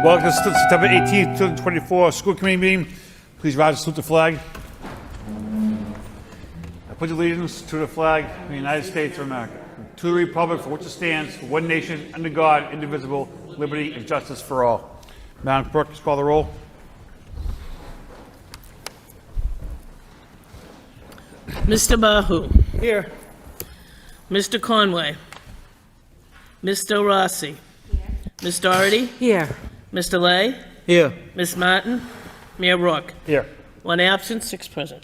Welcome to September 18th, 2024 School Committee meeting. Please rise and salute the flag. I pledge allegiance to the flag of the United States of America, to the republic for which it stands, one nation, under God, indivisible, liberty and justice for all. Madam Clerk, please call the roll. Mr. Bahu. Here. Mr. Conway. Mr. Rossi. Here. Ms. Doherty. Here. Mr. Lay. Here. Ms. Martin. Mayor Rourke. Here. One absent, 6 present.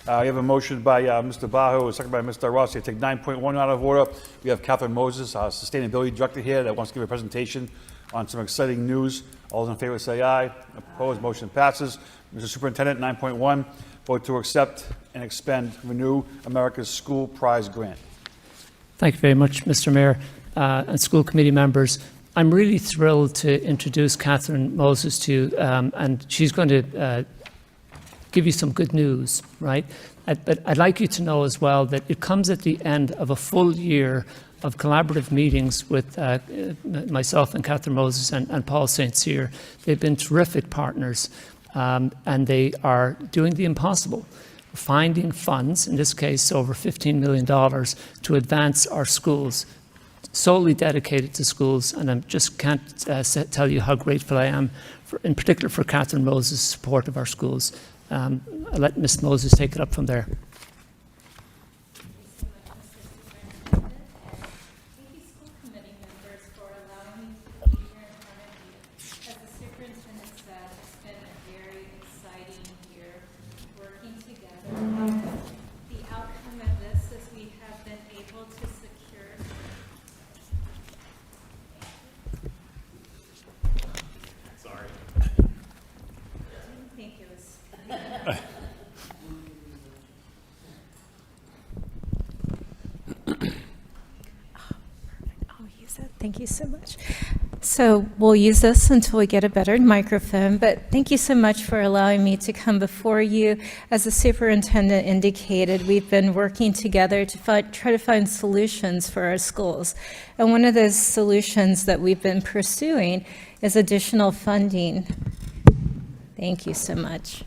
We have a motion by Mr. Bahu, a second by Mr. Rossi. I take 9.1 out of order. We have Catherine Moses, our Sustainability Director here, that wants to give a presentation on some exciting news. All those in favor say aye. Opposed, motion passes. Mr. Superintendent, 9.1, vote to accept and expend Renew America's School Prize Grant. Thank you very much, Mr. Mayor and school committee members. I'm really thrilled to introduce Catherine Moses to you, and she's going to give you some good news, right? But I'd like you to know as well that it comes at the end of a full year of collaborative meetings with myself and Catherine Moses and Paul St. Cyr. They've been terrific partners, and they are doing the impossible, finding funds, in this case over $15 million, to advance our schools, solely dedicated to schools. And I just can't tell you how grateful I am, in particular for Catherine Moses' support of our schools. I'll let Ms. Moses take it up from there. Thank you so much. So we'll use this until we get a better microphone, but thank you so much for allowing me to come before you. As the superintendent indicated, we've been working together to try to find solutions for our schools. And one of those solutions that we've been pursuing is additional funding. Thank you so much.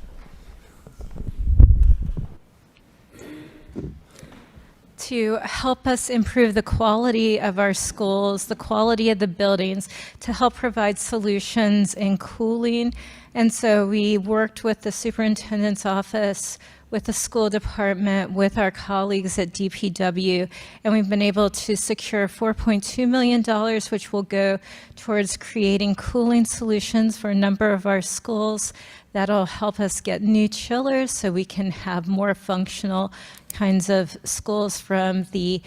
To help us improve the quality of our schools, the quality of the buildings, to help provide solutions in cooling. And so we worked with the superintendent's office, with the school department, with our colleagues at DPW, and we've been able to secure $4.2 million, which will go towards creating cooling solutions for a number of our schools. That'll help us get new chillers so we can have more functional kinds of schools, from the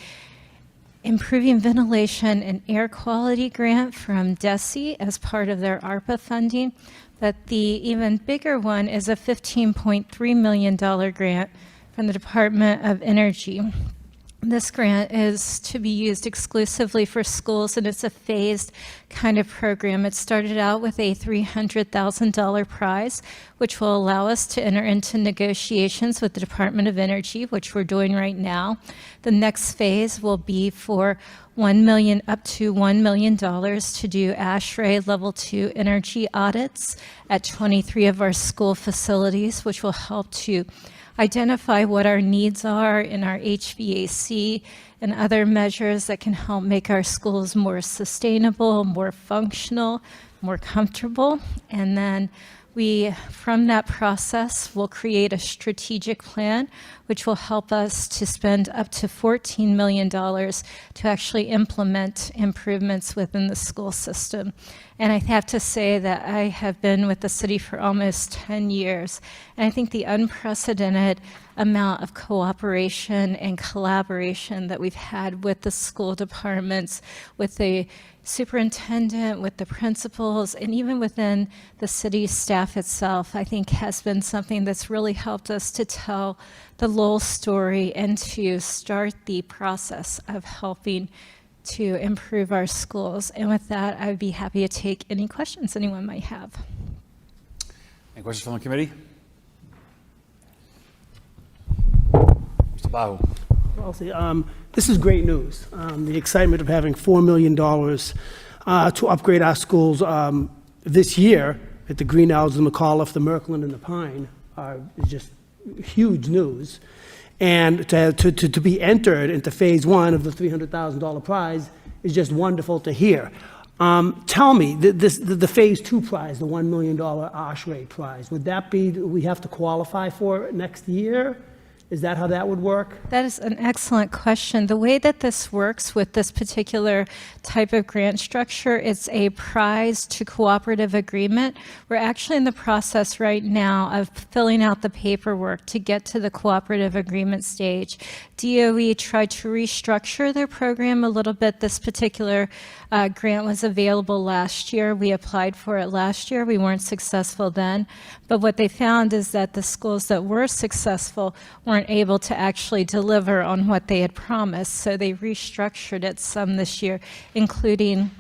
Improving Ventilation and Air Quality grant from DESE as part of their ARPA funding. But the even bigger one is a $15.3 million grant from the Department of Energy. This grant is to be used exclusively for schools, and it's a phased kind of program. It started out with a $300,000 prize, which will allow us to enter into negotiations with the Department of Energy, which we're doing right now. The next phase will be for up to $1 million to do ASHRAE Level 2 energy audits at 23 of our school facilities, which will help to identify what our needs are in our HVAC and other measures that can help make our schools more sustainable, more functional, more comfortable. And then from that process, we'll create a strategic plan, which will help us to spend up to $14 million to actually implement improvements within the school system. And I have to say that I have been with the city for almost 10 years, and I think the unprecedented amount of cooperation and collaboration that we've had with the school departments, with the superintendent, with the principals, and even within the city staff itself, I think has been something that's really helped us to tell the Lowell story and to start the process of helping to improve our schools. And with that, I would be happy to take any questions anyone might have. Any questions from the committee? Mr. Bahu. Well, see, this is great news. The excitement of having $4 million to upgrade our schools This year, at the Greenells, the McAuliffe, the Merkland, and the Pine is just huge news. And to be entered into phase one of the $300,000 prize is just wonderful to hear. Tell me, the phase two prize, the $1 million Oshray prize, would that be, we have to qualify for it next year? Is that how that would work? That is an excellent question. The way that this works with this particular type of grant structure, it's a prize to cooperative agreement. We're actually in the process right now of filling out the paperwork to get to the cooperative agreement stage. DOE tried to restructure their program a little bit. This particular grant was available last year. We applied for it last year. We weren't successful then. But what they found is that the schools that were successful weren't able to actually deliver on what they had promised. So they restructured it some this year, including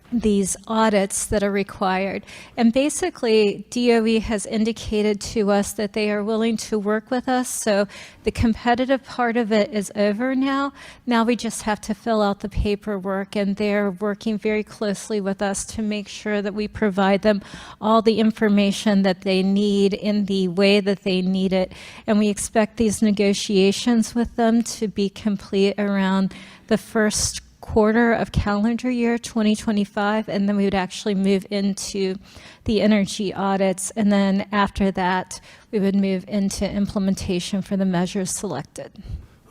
these audits that are required. And basically, DOE has indicated to us that they are willing to work with us. So the competitive part of it is over now. Now we just have to fill out the paperwork, and they're working very closely with us to make sure that we provide them all the information that they need in the way that they need it. And we expect these negotiations with them to be complete around the first quarter of calendar year 2025, and then we would actually move into the energy audits, and then after that we would move into implementation for the measures selected.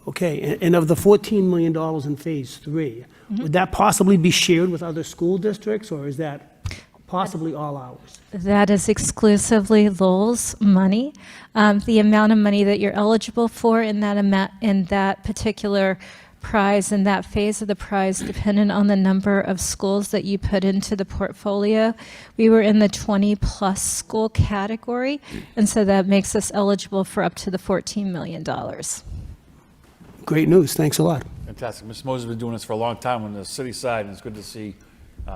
Okay, and of the $14 million in phase three, would that possibly be shared with other school districts, or is that possibly all ours? That is exclusively Lowell's money. The amount of money that you're eligible for in that particular prize and that phase of the prize dependent on the number of schools that you put into the portfolio. We were in the 20-plus school category, and so that makes us eligible for up to the $14 million. Great news. Thanks a lot. Fantastic. Ms. Moses has been doing this for a long time on the city side, and it's good to see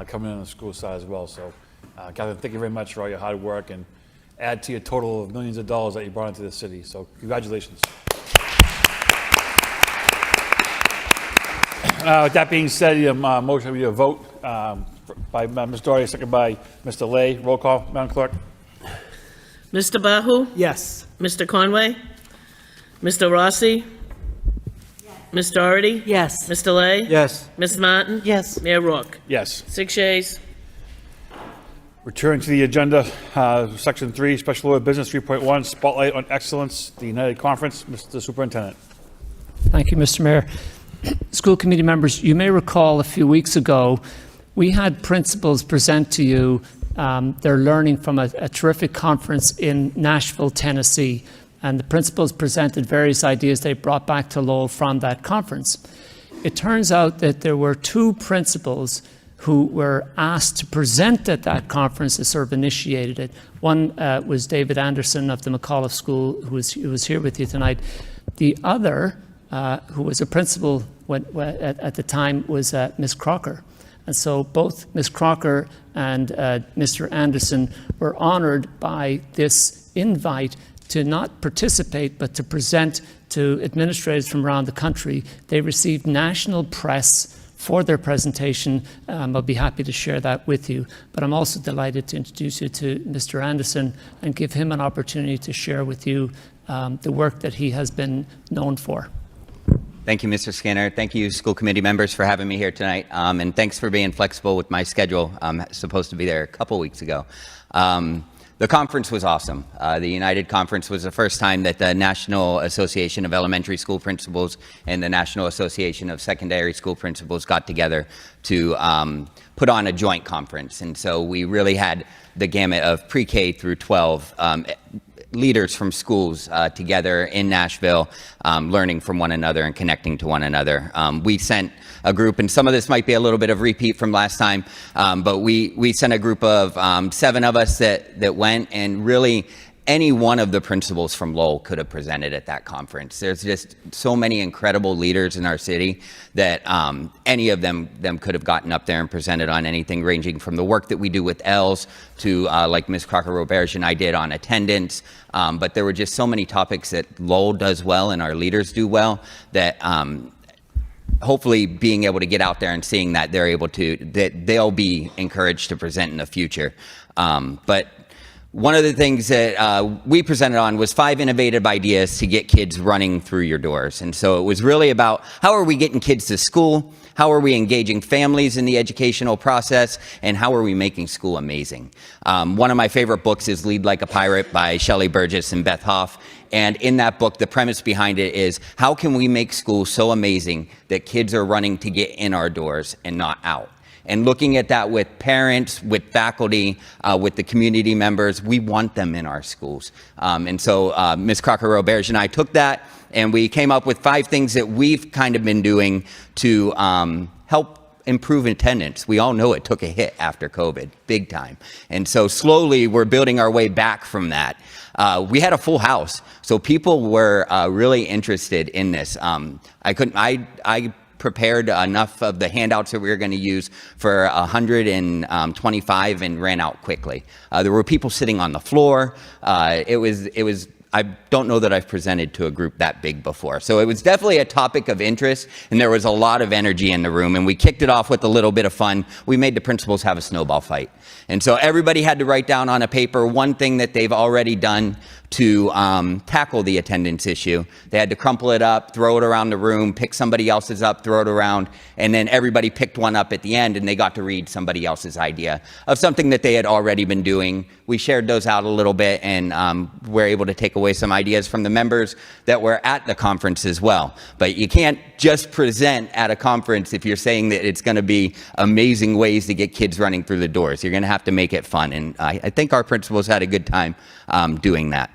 coming in on the school side as well. So, Catherine, thank you very much for all your hard work and add to your total of millions of dollars that you brought into the city. So, congratulations. With that being said, the motion will be a vote by Ms. Doherty, second by Mr. Lay. Roll call, Madam Clerk. Mr. Bahu? Yes. Mr. Conway? Mr. Rossi? Ms. Doherty? Yes. Mr. Lay? Yes. Ms. Martin? Yes. Mayor Rourke? Yes. 6 yeas. Return to the agenda, Section 3, Special Order Business 3.1, Spotlight on Excellence, the United Conference. Mr. Superintendent. Thank you, Mr. Mayor. School committee members, you may recall a few weeks ago, we had principals present to you their learning from a terrific conference in Nashville, Tennessee. And the principals presented various ideas they brought back to Lowell from that conference. It turns out that there were two principals who were asked to present at that conference that sort of initiated it. One was David Anderson of the McAuliffe School, who was here with you tonight. The other, who was a principal at the time, was Ms. Crocker. And so both Ms. Crocker and Mr. Anderson were honored by this invite to not participate, but to present to administrators from around the country. They received national press for their presentation. I'll be happy to share that with you. But I'm also delighted to introduce you to Mr. Anderson and give him an opportunity to share with you the work that he has been known for. Thank you, Mr. Skinner. Thank you, school committee members, for having me here tonight. And thanks for being flexible with my schedule. I'm supposed to be there a couple weeks ago. The conference was awesome. The United Conference was the first time that the National Association of Elementary School Principals and the National Association of Secondary School Principals got together to put on a joint conference. And so we really had the gamut of pre-K through 12 leaders from schools together in Nashville, learning from one another and connecting to one another. We sent a group, and some of this might be a little bit of repeat from last time, but we sent a group of 7 of us that went, and really any one of the principals from Lowell could have presented at that conference. There's just so many incredible leaders in our city that any of them could have gotten up there and presented on anything, ranging from the work that we do with ELS to like Ms. Crocker-Roberge and I did on attendance. But there were just so many topics that Lowell does well and our leaders do well that hopefully being able to get out there and seeing that they'll be encouraged to present in the future. But one of the things that we presented on was 5 innovative ideas to get kids running through your doors. And so it was really about how are we getting kids to school, how are we engaging families in the educational process, and how are we making school amazing. One of my favorite books is Lead Like a Pirate by Shelley Burgess and Beth Hoff. And in that book, the premise behind it is how can we make school so amazing that kids are running to get in our doors and not out? And looking at that with parents, with faculty, with the community members, we want them in our schools. And so Ms. Crocker-Roberge and I took that and we came up with 5 things that we've kind of been doing to help improve attendance. We all know it took a hit after COVID, big time. And so slowly we're building our way back from that. We had a full house, so people were really interested in this. I prepared enough of the handouts that we were going to use for 125 and ran out quickly. There were people sitting on the floor. It was. I don't know that I've presented to a group that big before. So it was definitely a topic of interest, and there was a lot of energy in the room, and we kicked it off with a little bit of fun. We made the principals have a snowball fight. And so everybody had to write down on a paper one thing that they've already done to tackle the attendance issue. They had to crumple it up, throw it around the room, pick somebody else's up, throw it around, and then everybody picked one up at the end, and they got to read somebody else's idea of something that they had already been doing. We shared those out a little bit, and were able to take away some ideas from the members that were at the conference as well. But you can't just present at a conference if you're saying that it's going to be amazing ways to get kids running through the doors. You're going to have to make it fun, and I think our principals had a good time doing that.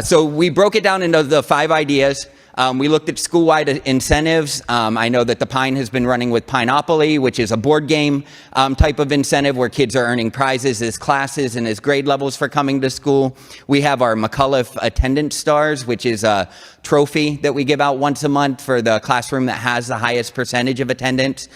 So we broke it down into the 5 ideas. We looked at school-wide incentives. I know that the Pine has been running with Pineopoly, which is a board game type of incentive where kids are earning prizes as classes and as grade levels for coming to school. We have our McAuliffe Attendance Stars, which is a trophy that we give out once a month for the classroom that has the highest percentage of attendance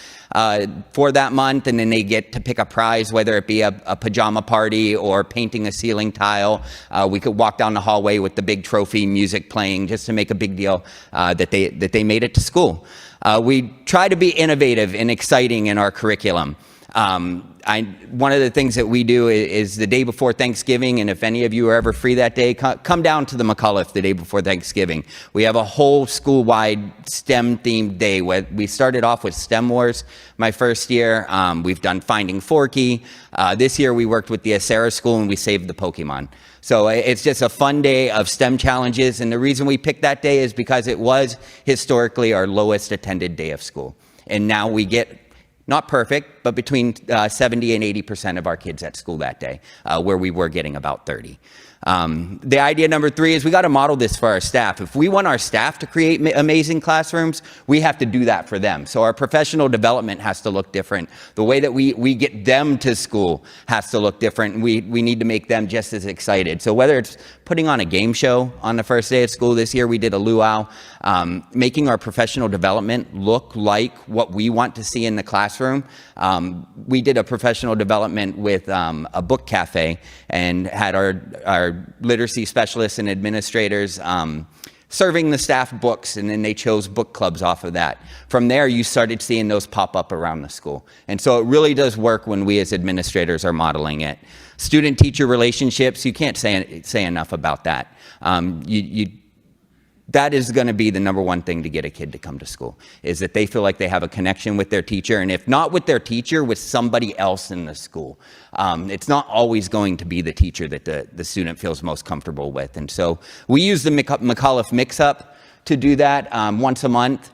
for that month, and then they get to pick a prize, whether it be a pajama party or painting a ceiling tile. We could walk down the hallway with the big trophy, music playing, just to make a big deal that they made it to school. We try to be innovative and exciting in our curriculum. One of the things that we do is the day before Thanksgiving, and if any of you are ever free that day, come down to the McAuliffe the day before Thanksgiving. We have a whole school-wide STEM-themed day. We started off with STEM Wars my first year. We've done Finding Forky. This year we worked with the Acera School and we saved the Pokemon. So it's just a fun day of STEM challenges, and the reason we picked that day is because it was historically our lowest attended day of school. And now we get, not perfect, but between 70 and 80% of our kids at school that day, where we were getting about 30. The idea number 3 is we got to model this for our staff. If we want our staff to create amazing classrooms, we have to do that for them. So our professional development has to look different. The way that we get them to school has to look different. We need to make them just as excited. So whether it's putting on a game show on the first day of school, this year we did a luau, making our professional development look like what we want to see in the classroom. We did a professional development with a book cafe and had our literacy specialists and administrators serving the staff books, and then they chose book clubs off of that. From there, you started seeing those pop up around the school. And so it really does work when we as administrators are modeling it. Student-teacher relationships, you can't say enough about that. That is going to be the number one thing to get a kid to come to school, is that they feel like they have a connection with their teacher, and if not with their teacher, with somebody else in the school. It's not always going to be the teacher that the student feels most comfortable with. And so we use the McAuliffe Mix-Up to do that once a month.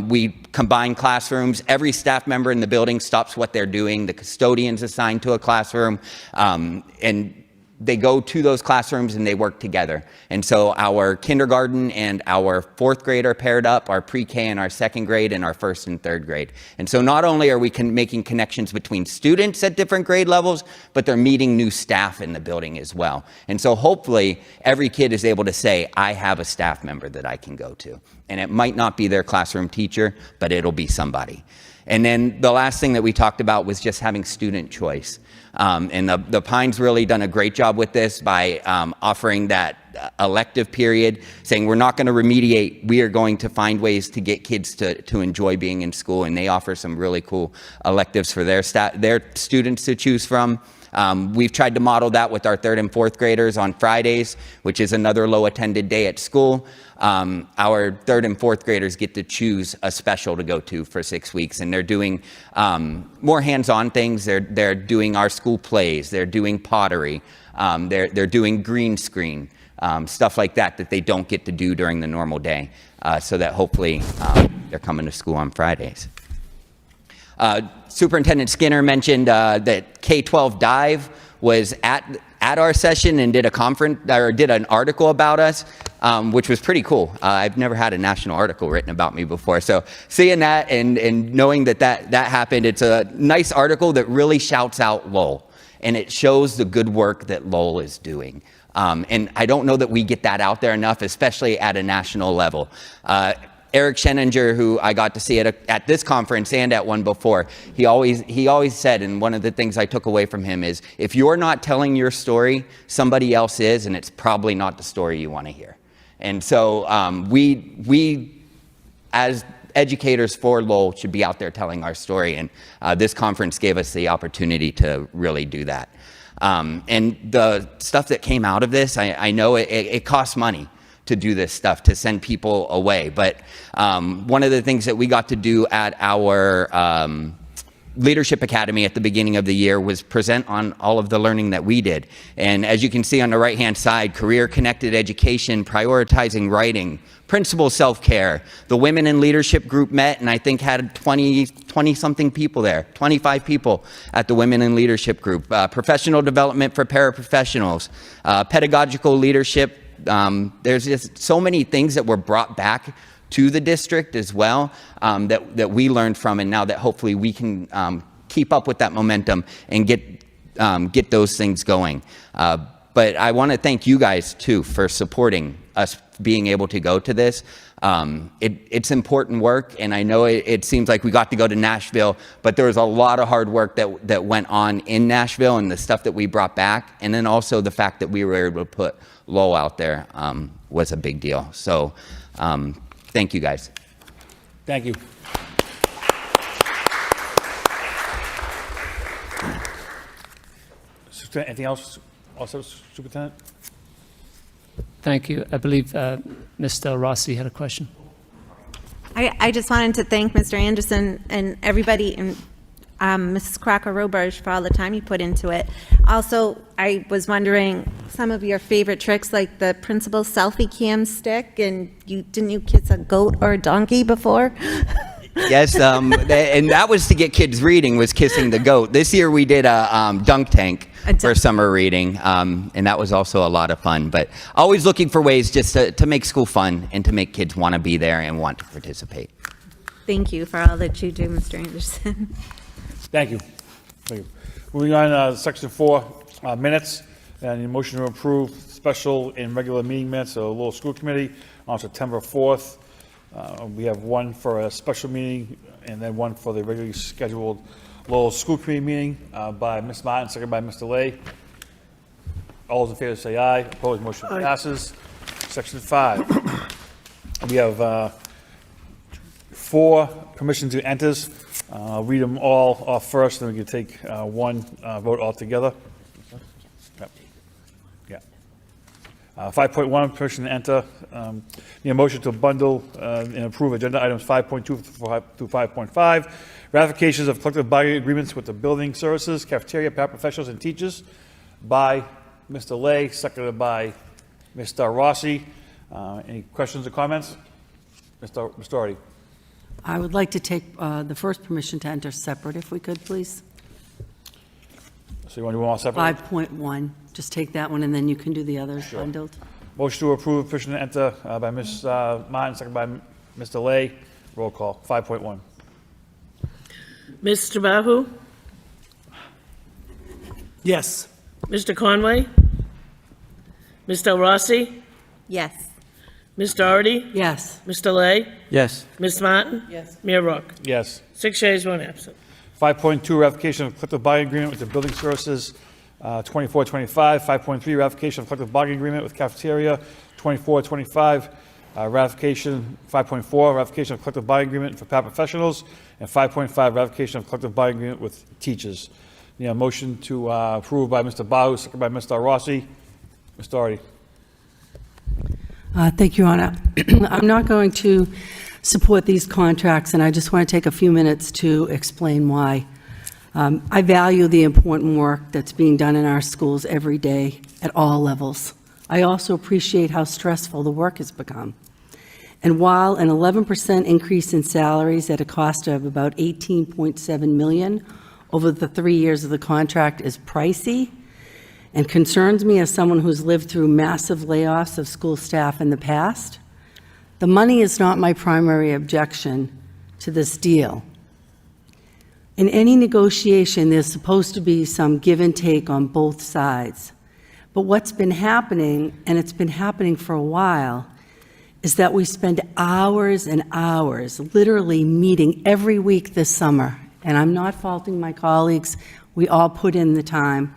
We combine classrooms. Every staff member in the building stops what they're doing. The custodian's assigned to a classroom, and they go to those classrooms and they work together. And so our kindergarten and our 4th grade are paired up, our pre-K and our 2nd grade, and our 1st and 3rd grade. And so not only are we making connections between students at different grade levels, but they're meeting new staff in the building as well. And so hopefully every kid is able to say, I have a staff member that I can go to. And it might not be their classroom teacher, but it'll be somebody. And then the last thing that we talked about was just having student choice. And the Pine's really done a great job with this by offering that elective period, saying we're not going to remediate, we are going to find ways to get kids to enjoy being in school, and they offer some really cool electives for their students to choose from. We've tried to model that with our 3rd and 4th graders on Fridays, which is another low attended day at school. Our 3rd and 4th graders get to choose a special to go to for 6 weeks, and they're doing more hands-on things. They're doing our school plays, they're doing pottery, they're doing green screen, stuff like that they don't get to do during the normal day, so that hopefully they're coming to school on Fridays. Superintendent Skinner mentioned that K-12 Dive was at our session and did a conference or did an article about us, which was pretty cool. I've never had a national article written about me before, so seeing that and knowing that happened, it's a nice article that really shouts out Lowell, and it shows the good work that Lowell is doing. And I don't know that we get that out there enough, especially at a national level. Eric Scheninger, who I got to see at this conference and at one before, he always said, and one of the things I took away from him is, if you're not telling your story, somebody else is, and it's probably not the story you want to hear. And so we as educators for Lowell should be out there telling our story, and this conference gave us the opportunity to really do that. And the stuff that came out of this, I know it costs money to do this stuff, to send people away. But one of the things that we got to do at our Leadership Academy at the beginning of the year was present on all of the learning that we did. And as you can see on the right-hand side, career-connected education, prioritizing writing, principal self-care. The Women in Leadership group met and I think had 20-something people there, 25 people at the Women in Leadership group. Professional development for paraprofessionals, pedagogical leadership. There's just so many things that were brought back to the district as well, that we learned from, and now that hopefully we can keep up with that momentum and get those things going. But I want to thank you guys too for supporting us being able to go to this. It's important work, and I know it seems like we got to go to Nashville, but there was a lot of hard work that went on in Nashville, and the stuff that we brought back, and then also the fact that we were able to put Lowell out there was a big deal. So thank you guys. Thank you. Anything else? Also, Superintendent? Thank you. I believe Mr. Rossi had a question. I just wanted to thank Mr. Anderson and everybody, and Mrs. Crocker-Roberge for all the time you put into it. Also, I was wondering some of your favorite tricks, like the principal selfie cam stick, and didn't you kiss a goat or a donkey before? Yes, and that was to get kids reading, was kissing the goat. This year we did a dunk tank for summer reading, and that was also a lot of fun. But always looking for ways just to make school fun and to make kids want to be there and want to participate. Thank you for all that you do, Mr. Anderson. Thank you. Thank you. Moving on, Section 4, minutes, and the motion to approve special and regular meeting minutes of the Lowell School Committee on September 4th. We have one for a special meeting and then one for the regularly scheduled Lowell School Committee meeting by Ms. Martin, seconded by Mr. Lay. All those in favor say aye. Opposed, motion passes. Section 5. We have 4 permission to enters. I'll read them all off first, then we can take one vote altogether. Yeah. 5.1, permission to enter. Need a motion to bundle and approve agenda items 5.2 through 5.5. Ratifications of collective bargaining agreements with the building services, cafeteria, paraprofessionals, and teachers by Mr. Lay, seconded by Mr. Rossi. Any questions or comments? Mr. Artie. I would like to take the first permission to enter separate, if we could, please. So you want to do them all separately? 5.1, just take that one, and then you can do the others bundled. Motion to approve permission to enter by Ms. Martin, seconded by Mr. Lay. Roll call. 5.1. Mr. Bahu? Yes. Mr. Conway? Mr. Rossi? Yes. Ms. Doherty? Yes. Mr. Lay? Yes. Ms. Martin? Yes. Mayor Rourke? Yes. 6 yeas, 1 absent. 5.2, ratification of collective bargaining agreement with the building services 24-25, 5.3, ratification of collective bargaining agreement with cafeteria. 24-25, ratification, 5.4, ratification of collective bargaining agreement for paraprofessionals, and 5.5, ratification of collective bargaining agreement with teachers. Need a motion to approve by Mr. Bahu, second by Mr. Rossi. Mr. Doherty. Thank you, Your Honor. I'm not going to support these contracts, and I just want to take a few minutes to explain why. I value the important work that's being done in our schools every day at all levels. I also appreciate how stressful the work has become. And while an 11% increase in salaries at a cost of about $18.7 million over the 3 years of the contract is pricey and concerns me as someone who's lived through massive layoffs of school staff in the past, the money is not my primary objection to this deal. In any negotiation, there's supposed to be some give and take on both sides. But what's been happening, and it's been happening for a while, is that we spend hours and hours literally meeting every week this summer, and I'm not faulting my colleagues, we all put in the time,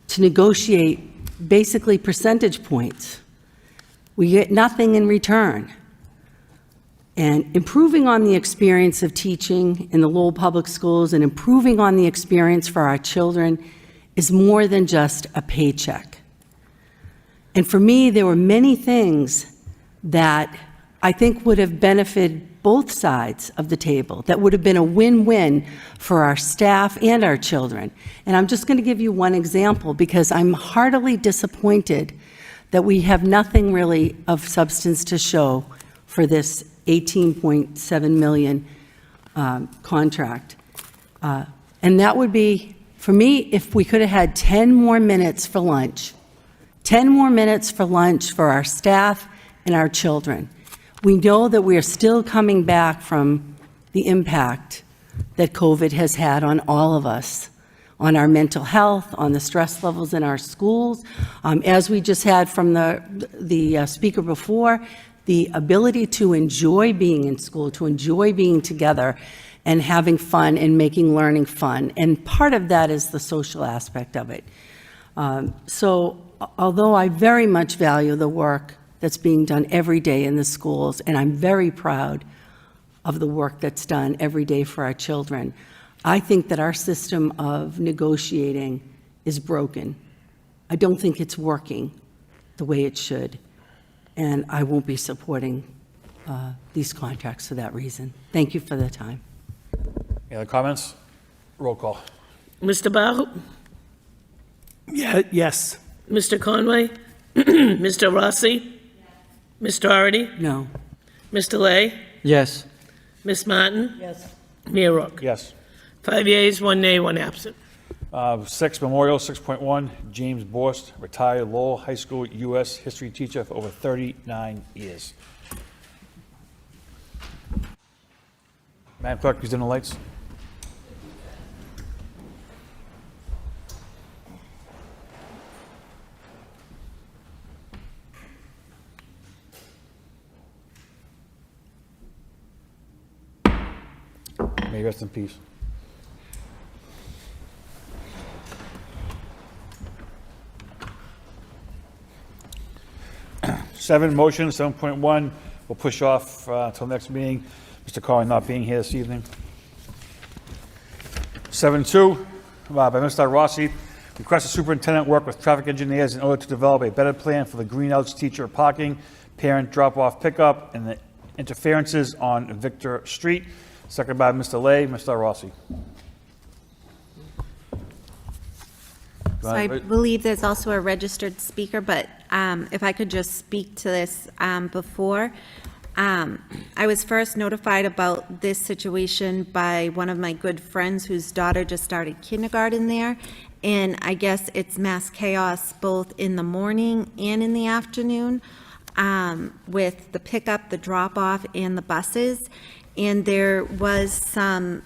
to negotiate basically percentage points. We get nothing in return. And improving on the experience of teaching in the Lowell Public Schools and improving on the experience for our children is more than just a paycheck. And for me, there were many things that I think would have benefited both sides of the table, that would have been a win-win for our staff and our children. And I'm just going to give you one example because I'm heartily disappointed that we have nothing really of substance to show for this $18.7 million contract. And that would be, for me, if we could have had 10 more minutes for lunch, 10 more minutes for lunch for our staff and our children. We know that we are still coming back from the impact that COVID has had on all of us, on our mental health, on the stress levels in our schools. As we just had from the speaker before, the ability to enjoy being in school, to enjoy being together and having fun and making learning fun. And part of that is the social aspect of it. So although I very much value the work that's being done every day in the schools, and I'm very proud of the work that's done every day for our children, I think that our system of negotiating is broken. I don't think it's working the way it should, and I won't be supporting these contracts for that reason. Thank you for the time. Any other comments? Roll call. Mr. Bahu? Yeah, yes. Mr. Conway? Mr. Rossi? Ms. Doherty? No. Mr. Lay? Yes. Ms. Martin? Yes. Mayor Rourke? Yes. 5 yeas, 1 nay, 1 absent. 6, Memorial, 6.1, James Borst, retired Lowell High School U.S. history teacher for over 39 years. Madam Clerk, please dim the lights. May you rest in peace. Seven, motion, 7.1, we'll push off until next meeting. Mr. Conway not being here this evening. 7.2, by Mr. Rossi, request the superintendent work with traffic engineers in order to develop a better plan for the greenouts teacher parking, parent drop-off pickup, and the interferences on Victor Street. Second by Mr. Lay. Mr. Rossi. So I believe there's also a registered speaker, but if I could just speak to this before. I was first notified about this situation by one of my good friends whose daughter just started kindergarten there. And I guess it's mass chaos both in the morning and in the afternoon with the pickup, the drop-off, and the buses. And there was some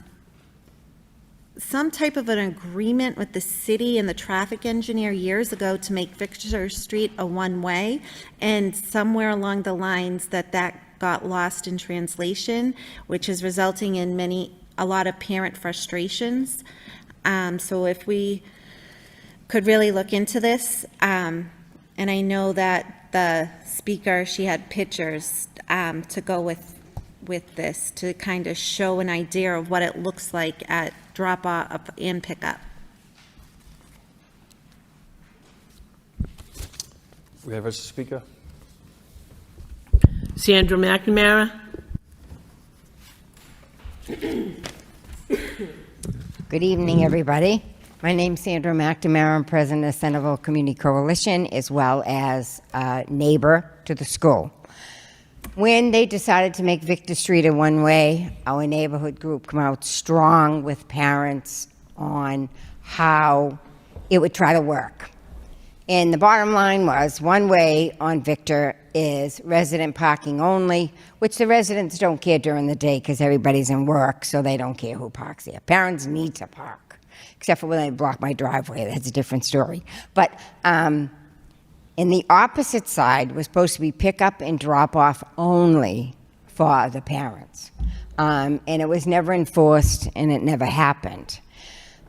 type of an agreement with the city and the traffic engineer years ago to make Victor Street a one-way, and somewhere along the lines that got lost in translation, which is resulting in a lot of parent frustrations. So if we could really look into this. And I know that the speaker, she had pictures to go with this to kind of show an idea of what it looks like at drop off and pickup. We have a speaker. Sandra McNamara. Good evening, everybody. My name's Sandra McNamara. I'm president of Centerville Community Coalition, as well as a neighbor to the school. When they decided to make Victor Street a one-way, our neighborhood group came out strong with parents on how it would try to work. And the bottom line was one-way on Victor is resident parking only, which the residents don't care during the day because everybody's in work, so they don't care who parks there. Parents need to park, except for when they block my driveway. That's a different story. But in the opposite side was supposed to be pick up and drop off only for the parents. And it was never enforced, and it never happened.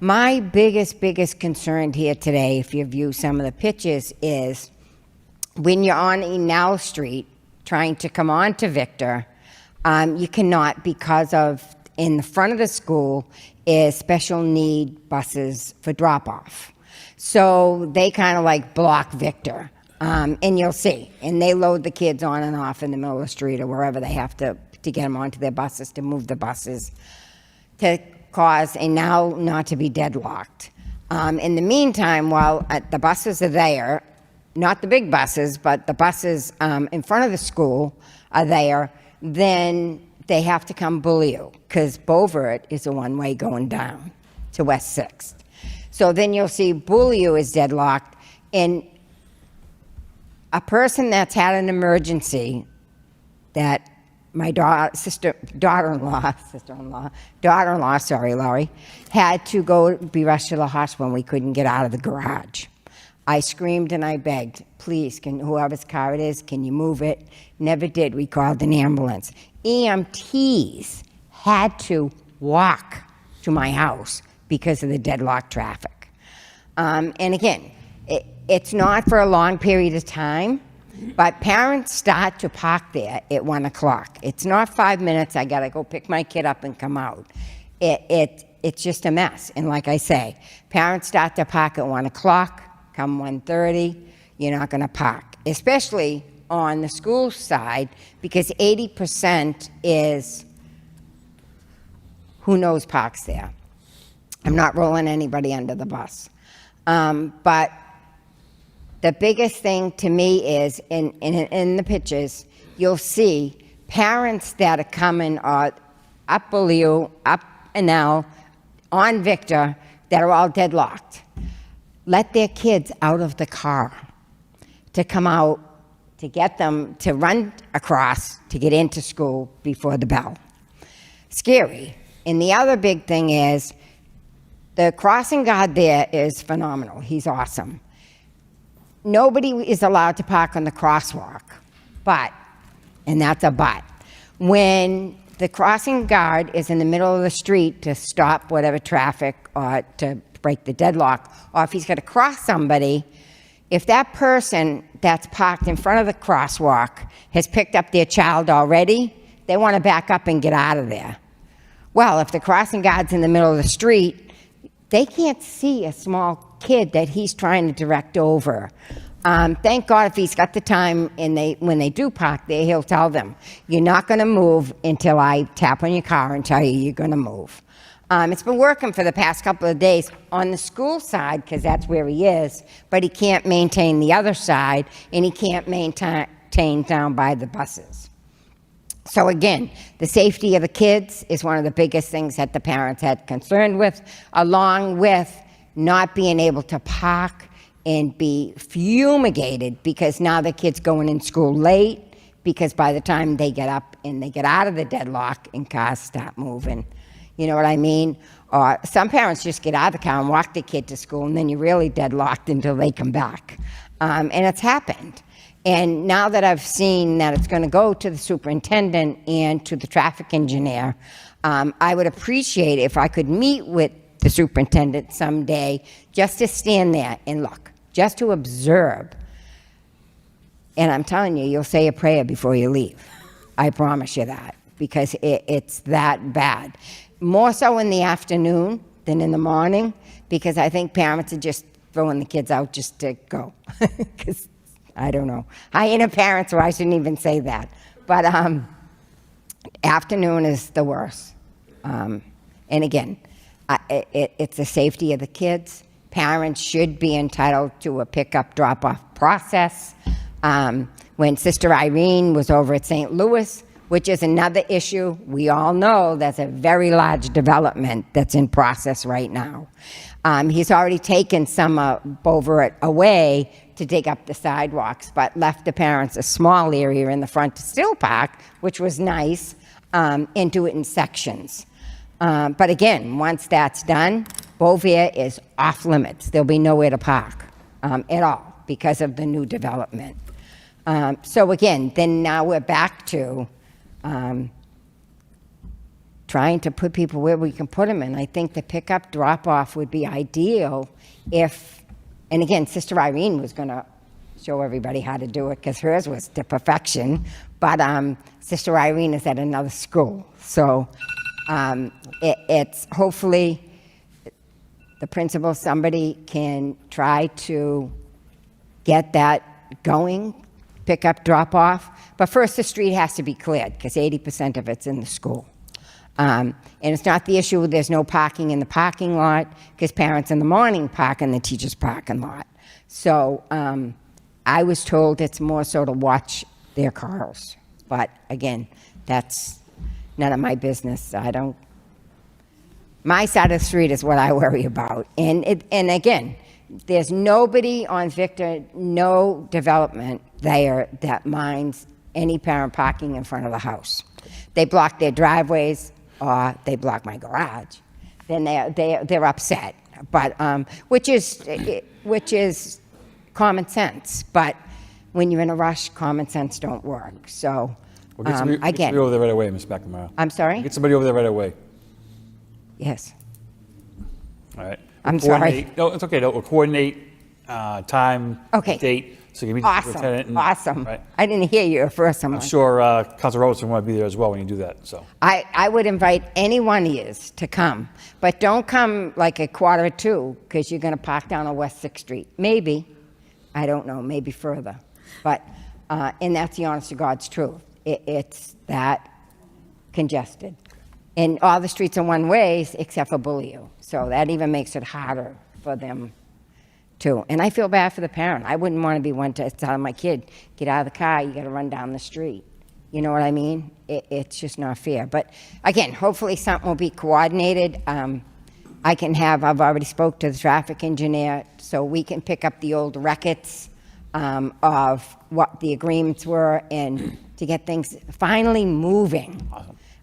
My biggest concern here today, if you view some of the pictures, is when you're on Enel Street trying to come on to Victor, you cannot, because of in the front of the school is special need buses for drop-off. So they kind of like block Victor, and you'll see. And they load the kids on and off in the middle of the street or wherever they have to get them onto their buses, to move the buses, to cause a now not to be deadlocked. In the meantime, while the buses are there, not the big buses, but the buses in front of the school are there, then they have to come bully you, because Beaufort is a one-way going down to West 6th. So then you'll see Beaulieu is deadlocked, and a person that's had an emergency that my daughter-in-law, sorry, Laurie, had to go be rushed to the hospital, and we couldn't get out of the garage. I screamed and I begged, please, can whoever's car it is, can you move it? Never did. We called an ambulance. EMTs had to walk to my house because of the deadlocked traffic. And again, it's not for a long period of time, but parents start to park there at 1 o'clock. It's not 5 minutes, I gotta go pick my kid up and come out. It's just a mess. And like I say, parents start to park at 1 o'clock, come 1:30, you're not gonna park. Especially on the school side, because 80% is who knows parks there. I'm not rolling anybody under the bus. But the biggest thing to me is, in the pictures, you'll see parents that are coming up Beaulieu, up Enel, on Victor, that are all deadlocked. Let their kids out of the car to come out, to get them to run across to get into school before the bell. Scary. And the other big thing is, the crossing guard there is phenomenal. He's awesome. Nobody is allowed to park on the crosswalk, but, and that's a but, when the crossing guard is in the middle of the street to stop whatever traffic or to break the deadlock, or if he's going to cross somebody, if that person that's parked in front of the crosswalk has picked up their child already, they want to back up and get out of there. Well, if the crossing guard's in the middle of the street, they can't see a small kid that he's trying to direct over. Thank God if he's got the time, and when they do park there, he'll tell them, you're not going to move until I tap on your car and tell you you're going to move. It's been working for the past couple of days on the school side, because that's where he is, but he can't maintain the other side, and he can't maintain down by the buses. So again, the safety of the kids is one of the biggest things that the parents had concern with, along with not being able to park and be fumigated, because now the kid's going in school late, because by the time they get up and they get out of the deadlock and cars start moving. You know what I mean? Or some parents just get out of the car and walk the kid to school, and then you're really deadlocked until they come back. And it's happened. And now that I've seen that it's going to go to the superintendent and to the traffic engineer, I would appreciate if I could meet with the superintendent someday, just to stand there and look, just to observe. And I'm telling you, you'll say a prayer before you leave. I promise you that, because it's that bad. More so in the afternoon than in the morning, because I think parents are just throwing the kids out just to go. Because, I don't know. I ain't a parent, so I shouldn't even say that. But afternoon is the worst. And again, it's the safety of the kids. Parents should be entitled to a pickup, drop-off process. When Sister Irene was over at St. Louis, which is another issue, we all know that's a very large development that's in process right now. He's already taken some away to dig up the sidewalks, but left the parents a small area in the front to still park, which was nice, and do it in sections. But again, once that's done, Beauvais is off limits. There'll be nowhere to park at all because of the new development. So again, then now we're back to trying to put people where we can put them in. I think the pickup drop-off would be ideal if, and again, Sister Irene was going to show everybody how to do it because hers was to perfection, but Sister Irene is at another school. So it's hopefully the principal, somebody can try to get that going, pick up, drop off. But first the street has to be cleared because 80% of it's in the school. And it's not the issue, there's no parking in the parking lot because parents in the morning park in the teacher's parking lot. So I was told it's more so to watch their cars. But again, that's none of my business. My side of the street is what I worry about. And again, there's nobody on Victor, no development there that minds any parent parking in front of the house. They block their driveways or they block my garage. Then they're upset. But which is common sense. But when you're in a rush, common sense don't work. So Well, get somebody over there right away, Ms. McNamara. I'm sorry? Get somebody over there right away. Yes. All right. I'm sorry. No, it's okay. We'll coordinate time, Okay. date, so you can meet the superintendent. and- Awesome. Right. I didn't hear you at first. I'm sure Council Robertson will be there as well when you do that, so. I would invite any one of yous to come, but don't come like at 1:45 because you're going to park down on West 6th Street. Maybe. I don't know. Maybe further. But, and that's the honest to God's truth. It's that congested. And all the streets are one ways except for Bulliu. So that even makes it harder for them too. And I feel bad for the parent. I wouldn't want to be one to tell my kid, get out of the car, you got to run down the street. You know what I mean? It's just not fair. But again, hopefully something will be coordinated. I've already spoke to the traffic engineer, so we can pick up the old records of what the agreements were and to get things finally moving.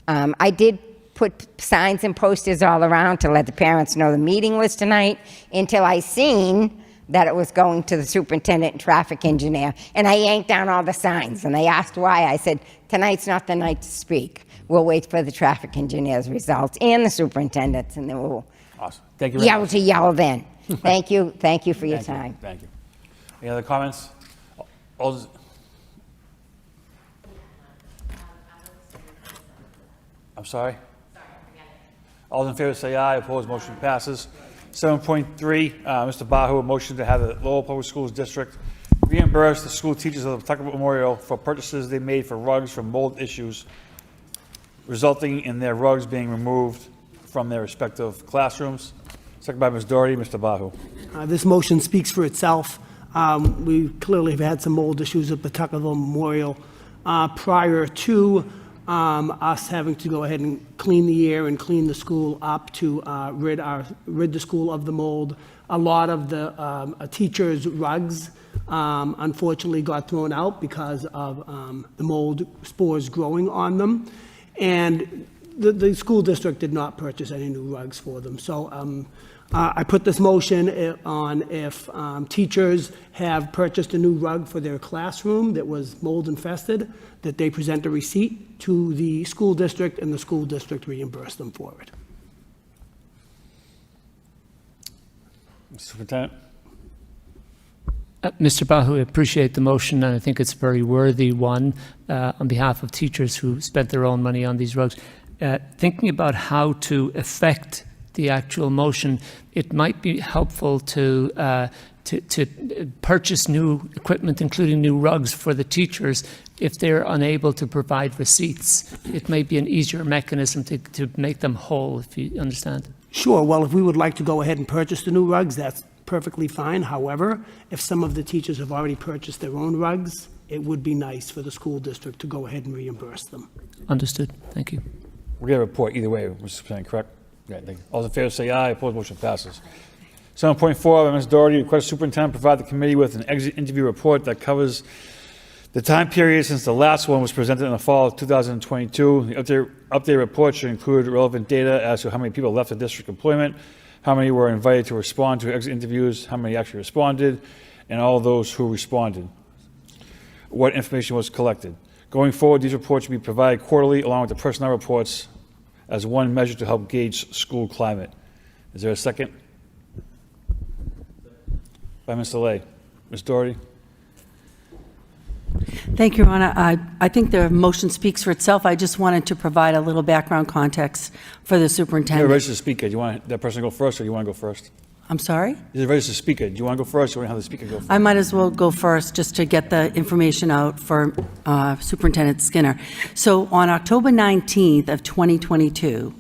Awesome. I did put signs and posters all around to let the parents know the meeting was tonight until I seen that it was going to the superintendent and traffic engineer. And I yanked down all the signs and they asked why. I said, tonight's not the night to speak. We'll wait for the traffic engineer's results and the superintendent's and then we'll Awesome. Thank you very much. yell then. Thank you for your time. Thank you. Any other comments? All those- I'm sorry? All in favor say aye. Opposed, motion passes. 7.3, Mr. Bahu, a motion to have the Lowell Public Schools District reimburse the school teachers of the Pawtucket Memorial for purchases they made for rugs from mold issues, resulting in their rugs being removed from their respective classrooms. Second by Ms. Doherty. Mr. Bahu. This motion speaks for itself. We clearly have had some mold issues at Pawtuckettville Memorial prior to us having to go ahead and clean the air and clean the school up to rid the school of the mold. A lot of the teachers' rugs unfortunately got thrown out because of the mold spores growing on them. And the school district did not purchase any new rugs for them. So I put this motion on if teachers have purchased a new rug for their classroom that was mold infested, that they present a receipt to the school district and the school district reimburse them for it. Superintendent? Mr. Bahu, I appreciate the motion, and I think it's a very worthy one on behalf of teachers who spent their own money on these rugs. Thinking about how to effect the actual motion, it might be helpful to purchase new equipment, including new rugs for the teachers, if they're unable to provide receipts. It may be an easier mechanism to make them whole, if you understand. Sure, well, if we would like to go ahead and purchase the new rugs, that's perfectly fine. However, if some of the teachers have already purchased their own rugs, it would be nice for the school district to go ahead and reimburse them. Understood. Thank you. We'll get a report either way, Mr. Superintendent, correct? Yeah, thank you. All those in favor say aye. Opposed, motion passes. 7.4, by Ms. Doherty, request superintendent provide the committee with an exit interview report that covers the time period since the last one was presented in the fall of 2022. The update report should include relevant data as to how many people left the district employment, how many were invited to respond to exit interviews, how many actually responded, and all those who responded. What information was collected. Going forward, these reports should be provided quarterly along with the personnel reports as one measure to help gauge school climate. Is there a second? By Mr. Lay. Ms. Doherty? Thank you, Your Honor. I think the motion speaks for itself. I just wanted to provide a little background context for the You're a superintendent. registered speaker. Do you want that person to go first, or do you want to go first? I'm sorry? He's a registered speaker. Do you want to go first, or do you want to have the speaker go first? I might as well go first, just to get the information out for Superintendent Skinner. So on October 19th of 2022,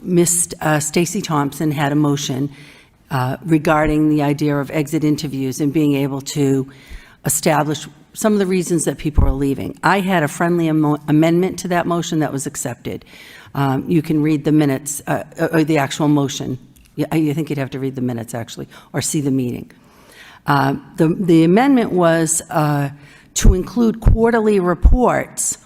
Ms. Stacy Thompson had a motion regarding the idea of exit interviews and being able to establish some of the reasons that people are leaving. I had a friendly amendment to that motion that was accepted. You can read the minutes, or the actual motion. Yeah, I think you'd have to read the minutes, actually, or see the meeting. The amendment was to include quarterly reports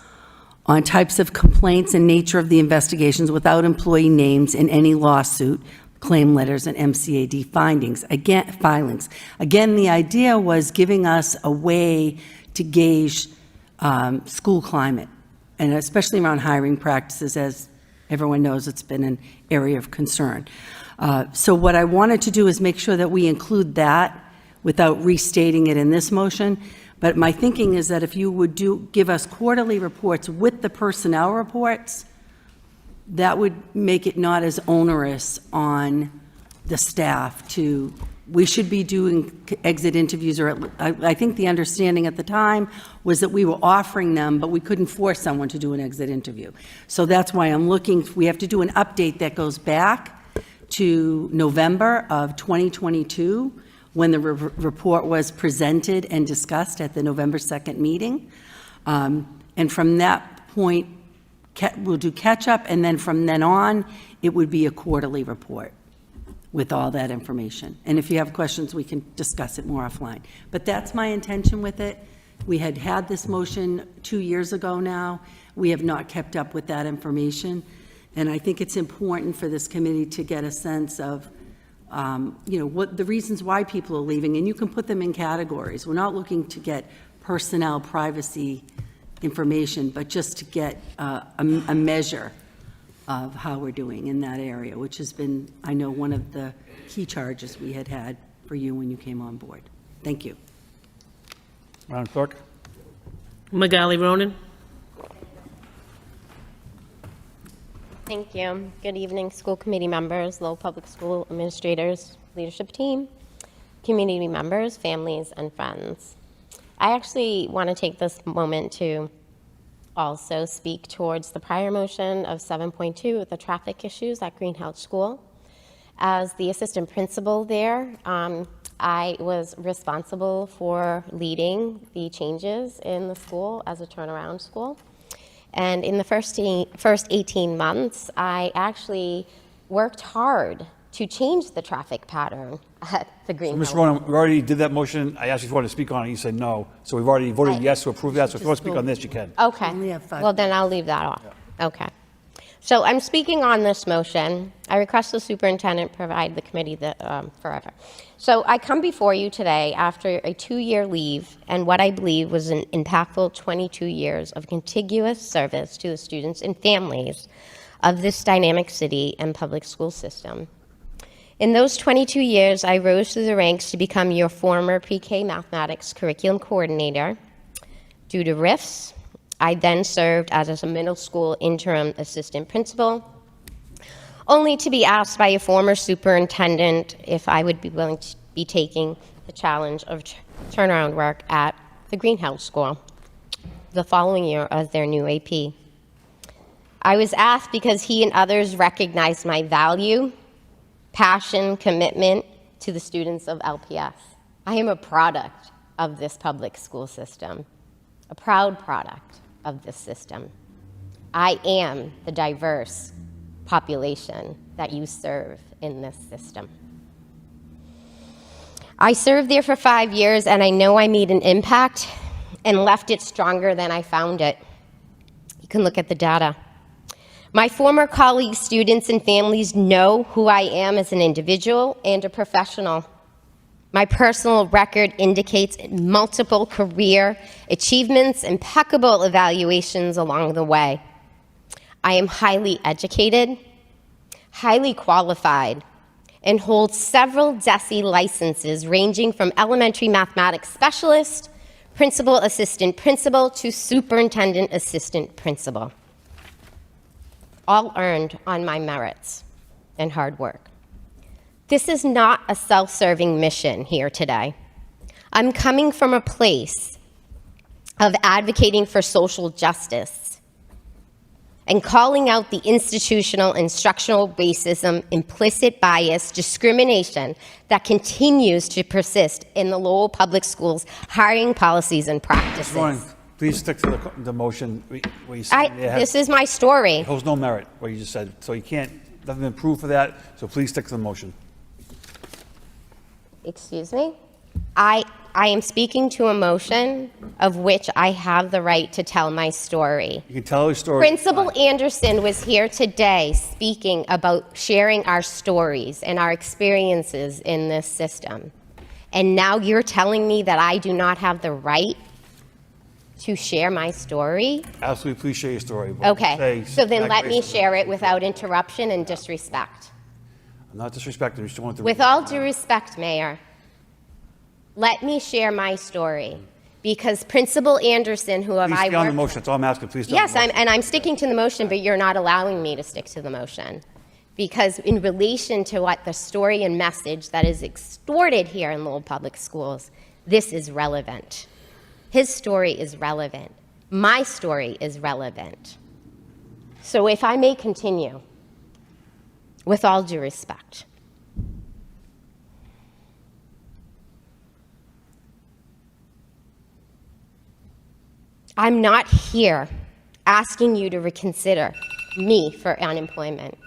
on types of complaints and nature of the investigations without employee names in any lawsuit, claim letters, and MCAD filings. Again, the idea was giving us a way to gauge school climate, and especially around hiring practices. As everyone knows, it's been an area of concern. So what I wanted to do is make sure that we include that without restating it in this motion. But my thinking is that if you would give us quarterly reports with the personnel reports, that would make it not as onerous on the staff to, we should be doing exit interviews, or I think the understanding at the time was that we were offering them, but we couldn't force someone to do an exit interview. So that's why I'm looking, we have to do an update that goes back to November of 2022, when the report was presented and discussed at the November 2nd meeting. And from that point, we'll do catch-up, and then from then on, it would be a quarterly report with all that information. And if you have questions, we can discuss it more offline. But that's my intention with it. We had this motion 2 years ago now. We have not kept up with that information. And I think it's important for this committee to get a sense of, what the reasons why people are leaving, and you can put them in categories. We're not looking to get personnel privacy information, but just to get a measure of how we're doing in that area, which has been, I know, one of the key charges we had for you when you came on board. Thank you. Madam Clerk? Magali Ronan? Thank you. Good evening, school committee members, Lowell Public School administrators, leadership team, community members, families, and friends. I actually want to take this moment to also speak towards the prior motion of 7.2 with the traffic issues at Greenhouse School. As the assistant principal there, I was responsible for leading the changes in the school as a turnaround school. And in the first 18 months, I actually worked hard to change the traffic pattern at the Greenhouse. Ms. Ronan, we already did that motion. I asked you if you wanted to speak on it. You said no. So we've already voted yes to approve that. So if you want to speak on this, you can. Okay. Only have 5 Well, then I'll leave that off. Okay. So I'm speaking on this motion. I request the superintendent provide the committee forever. So I come before you today after a 2-year leave and what I believe was an impactful 22 years of contiguous service to the students and families of this dynamic city and public school system. In those 22 years, I rose through the ranks to become your former pre-K mathematics curriculum coordinator. Due to rifts, I then served as a middle school interim assistant principal, only to be asked by a former superintendent if I would be willing to be taking the challenge of turnaround work at the Greenhouse School the following year as their new AP. I was asked because he and others recognized my value, passion, commitment to the students of LPS. I am a product of this public school system, a proud product of this system. I am the diverse population that you serve in this system. I served there for 5 years, and I know I made an impact and left it stronger than I found it. You can look at the data. My former colleagues, students, and families know who I am as an individual and a professional. My personal record indicates multiple career achievements, impeccable evaluations along the way. I am highly educated, highly qualified, and hold several DESE licenses ranging from elementary mathematics specialist, principal assistant principal, to superintendent assistant principal, all earned on my merits and hard work. This is not a self-serving mission here today. I'm coming from a place of advocating for social justice and calling out the institutional and structural racism, implicit bias, discrimination that continues to persist in the Lowell Public Schools hiring policies and practices. Lauren, please stick to the motion. What you said there This is my story. holds no merit, what you just said. So you can't, nothing been proved for that, so please stick to the motion. Excuse me? I am speaking to a motion of which I have the right to tell my story. You can tell your story. Principal Anderson was here today speaking about sharing our stories and our experiences in this system. And now you're telling me that I do not have the right to share my story? Absolutely, please share your story. but Okay, say so then back let me racist. share it without interruption and disrespect. I'm not disrespecting, you just want to. With all due respect, Mayor, let me share my story, because Principal Anderson, who have Please I stay on the worked... motion, that's all I'm asking, please stay on Yes, the motion. I'm sticking to the motion, but you're not allowing me to stick to the motion. Because in relation to what the story and message that is extorted here in Lowell Public Schools, this is relevant. His story is relevant. My story is relevant. So if I may continue, with all due respect. I'm not here asking you to reconsider me for unemployment.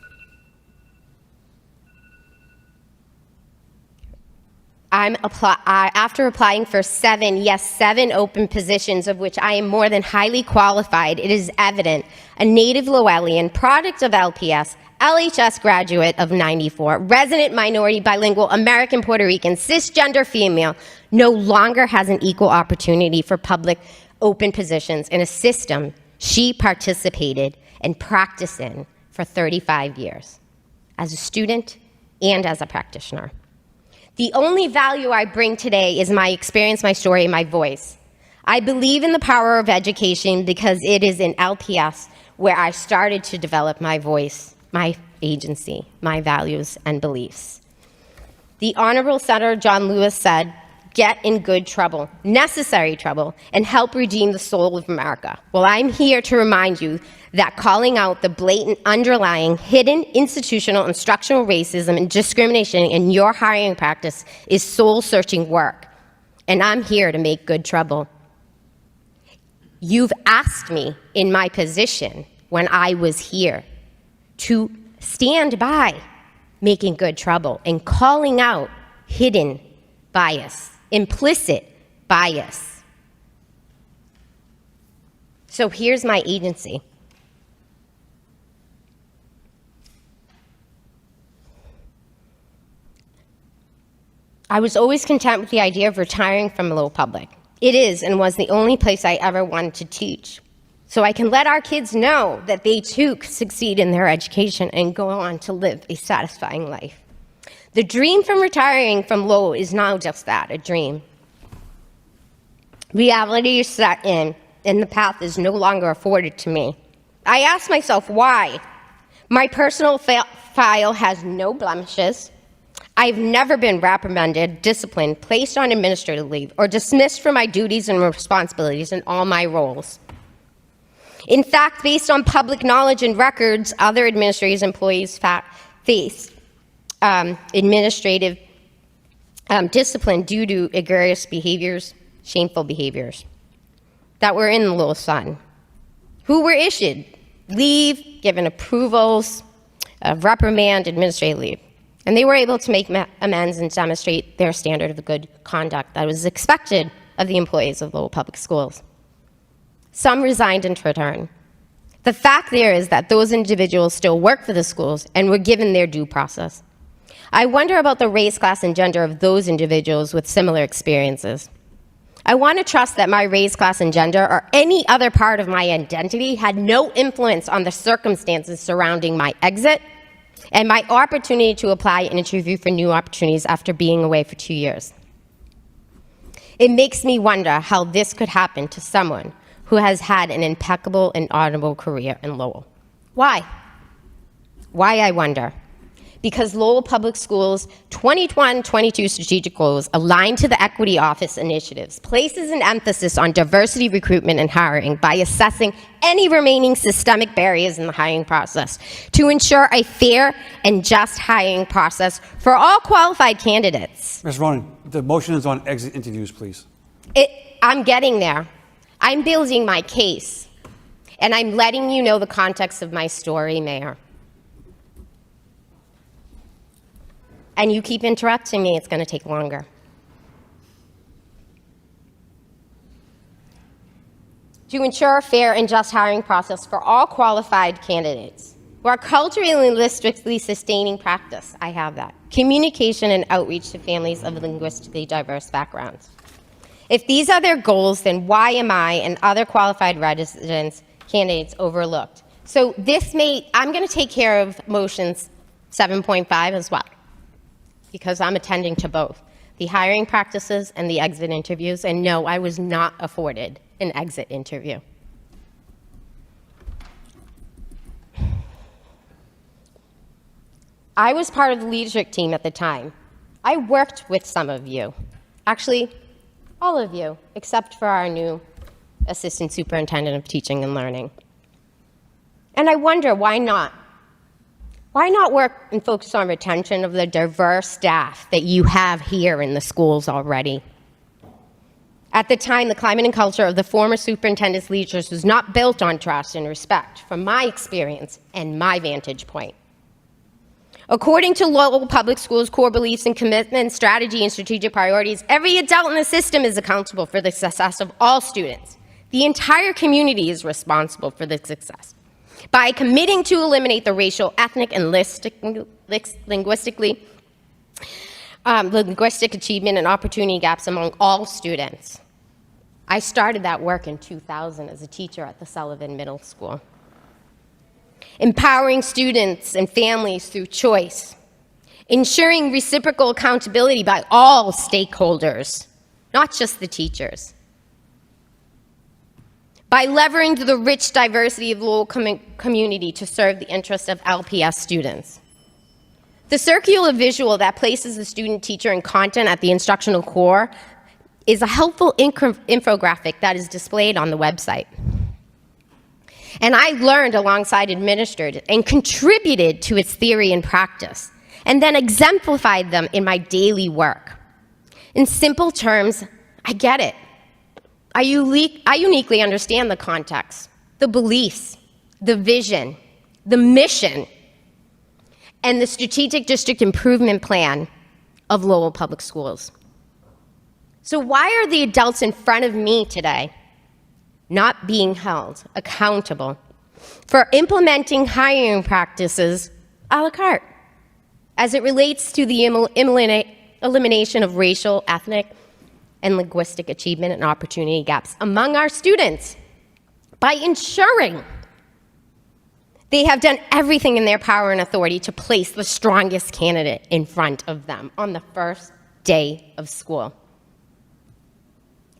After applying for 7 open positions, of which I am more than highly qualified, it is evident a native Lowellian, product of LPS, LHS graduate of '94, resident minority, bilingual, American Puerto Rican, cisgender female, no longer has an equal opportunity for public open positions in a system she participated and practiced in for 35 years, as a student and as a practitioner. The only value I bring today is my experience, my story, and my voice. I believe in the power of education because it is in LPS where I started to develop my voice, my agency, my values and beliefs. The Honorable Senator John Lewis said, "Get in good trouble, necessary trouble, and help redeem the soul of America." Well, I'm here to remind you that calling out the blatant, underlying, hidden institutional and structural racism and discrimination in your hiring practice is soul-searching work, and I'm here to make good trouble. You've asked me in my position when I was here to stand by making good trouble and calling out hidden bias, implicit bias. So here's my agency. I was always content with the idea of retiring from Lowell Public. It is and was the only place I ever wanted to teach. So I can let our kids know that they too could succeed in their education and go on to live a satisfying life. The dream from retiring from Lowell is now just that, a dream. Reality is set in, and the path is no longer afforded to me. I ask myself why. My personal file has no blemishes. I've never been reprimanded, disciplined, placed on administrative leave, or dismissed from my duties and responsibilities in all my roles. In fact, based on public knowledge and records, other administrators and employees face administrative discipline due to egregious behaviors, shameful behaviors that were in the Lowell Sun, who were issued leave, given approvals, reprimand, administrative leave. And they were able to make amends and demonstrate their standard of good conduct that was expected of the employees of Lowell Public Schools. Some resigned in return. The fact there is that those individuals still work for the schools and were given their due process. I wonder about the race, class, and gender of those individuals with similar experiences. I want to trust that my race, class, and gender, or any other part of my identity, had no influence on the circumstances surrounding my exit and my opportunity to apply and interview for new opportunities after being away for 2 years. It makes me wonder how this could happen to someone who has had an impeccable and honorable career in Lowell. Why? Why, I wonder? Because Lowell Public Schools' 21-22 strategic goals aligned to the Equity Office initiatives places an emphasis on diversity recruitment and hiring by assessing any remaining systemic barriers in the hiring process to ensure a fair and just hiring process for all qualified candidates. Ms. Ronan, the motion is on exit interviews, please. I'm getting there. I'm building my case, and I'm letting you know the context of my story, Mayor. And you keep interrupting me, it's going to take longer. To ensure a fair and just hiring process for all qualified candidates who are culturally and linguistically sustaining practice, I have that. Communication and outreach to families of linguistically diverse backgrounds. If these are their goals, then why am I and other qualified residents candidates overlooked? So I'm going to take care of motions 7.5 as well, because I'm attending to both the hiring practices and the exit interviews, and no, I was not afforded an exit interview. I was part of the leadership team at the time. I worked with some of you, actually all of you, except for our new Assistant Superintendent of Teaching and Learning. And I wonder, why not? Why not work and focus on retention of the diverse staff that you have here in the schools already? At the time, the climate and culture of the former superintendent's leaders was not built on trust and respect, from my experience and my vantage point. According to Lowell Public Schools' core beliefs and commitments, strategy, and strategic priorities, every adult in the system is accountable for the success of all students. The entire community is responsible for the success. By committing to eliminate the racial, ethnic, and linguistic achievement and opportunity gaps among all students. I started that work in 2000 as a teacher at the Sullivan Middle School. Empowering students and families through choice. Ensuring reciprocal accountability by all stakeholders, not just the teachers. By leveraging the rich diversity of the Lowell community to serve the interests of LPS students. The circular visual that places the student, teacher, and content at the instructional core is a helpful infographic that is displayed on the website. And I learned alongside administrators and contributed to its theory and practice, and then exemplified them in my daily work. In simple terms, I get it. I uniquely understand the context, the beliefs, the vision, the mission, and the strategic district improvement plan of Lowell Public Schools. So why are the adults in front of me today not being held accountable for implementing hiring practices a la carte as it relates to the elimination of racial, ethnic, and linguistic achievement and opportunity gaps among our students by ensuring They have done everything in their power and authority to place the strongest candidate in front of them on the first day of school.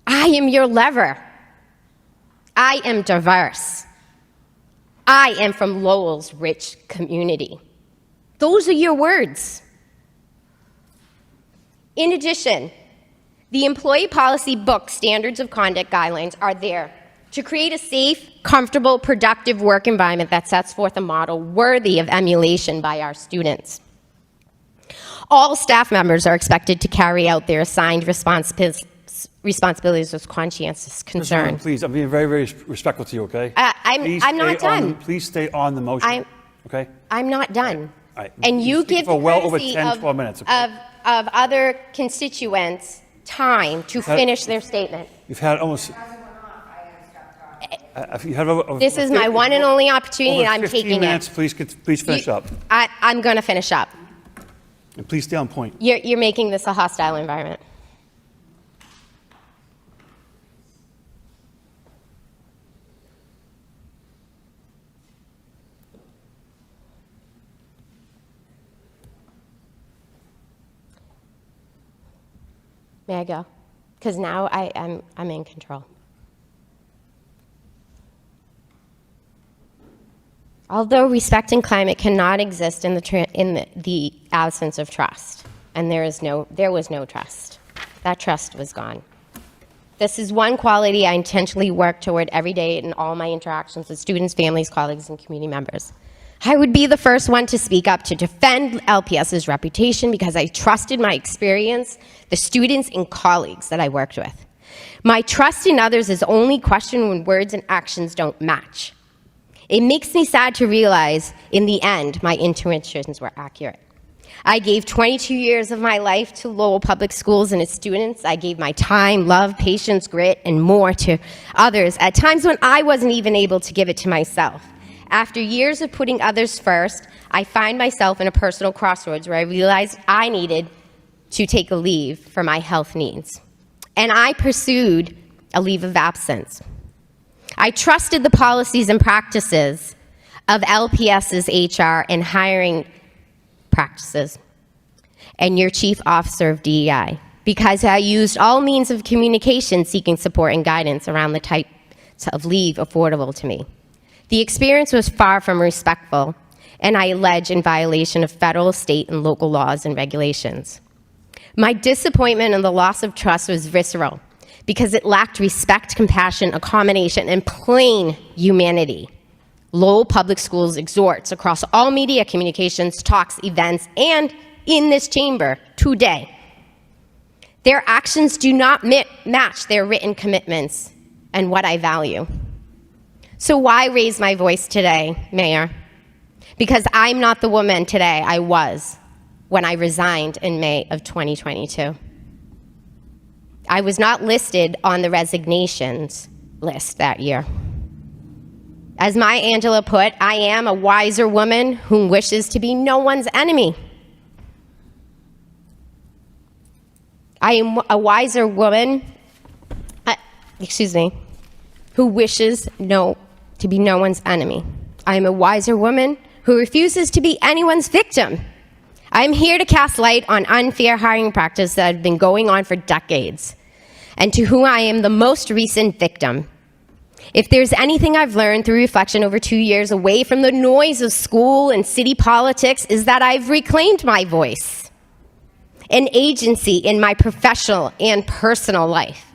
I am your lever. I am diverse. I am from Lowell's rich community. Those are your words. In addition, the employee policy book standards of conduct guidelines are there to create a safe, comfortable, productive work environment that sets forth a model worthy of emulation by our students. All staff members are expected to carry out their assigned responsibilities with conscientious concern. Please, I'm being very, very respectful to you, okay? I'm not done. Please stay on the motion, okay? I'm not done. All right. And you speak give for the well over courtesy 10, 12 minutes, okay? of other constituents time to finish their statement. You've had almost... you had This is my one and only opportunity, and I'm 15 taking minutes, it. please finish up. I'm going to finish up. And please stay on point. You're making this a hostile environment. May I go? Because now I'm in control. Although respect and climate cannot exist in the absence of trust, and there was no trust. That trust was gone. This is one quality I intentionally work toward every day in all my interactions with students, families, colleagues, and community members. I would be the first one to speak up to defend LPS's reputation because I trusted my experience, the students and colleagues that I worked with. My trust in others is only questioned when words and actions don't match. It makes me sad to realize, in the end, my intuitions were accurate. I gave 22 years of my life to Lowell Public Schools and its students. I gave my time, love, patience, grit, and more to others at times when I wasn't even able to give it to myself. After years of putting others first, I find myself in a personal crossroads where I realized I needed to take a leave for my health needs. And I pursued a leave of absence. I trusted the policies and practices of LPS's HR and hiring practices and your chief officer of DEI, because I used all means of communication seeking support and guidance around the types of leave affordable to me. The experience was far from respectful, and I allege in violation of federal, state, and local laws and regulations. My disappointment and the loss of trust was visceral because it lacked respect, compassion, accommodation, and plain humanity. Lowell Public Schools exhorts across all media communications, talks, events, and in this chamber today. Their actions do not match their written commitments and what I value. So why raise my voice today, Mayor? Because I'm not the woman today I was when I resigned in May of 2022. I was not listed on the resignations list that year. As Maya Angelou put, I am a wiser woman who wishes to be no one's enemy. I am a wiser woman, who wishes to be no one's enemy. I am a wiser woman who refuses to be anyone's victim. I am here to cast light on unfair hiring practices that have been going on for decades, and to whom I am the most recent victim. If there's anything I've learned through reflection over 2 years away from the noise of school and city politics is that I've reclaimed my voice, an agency in my professional and personal life.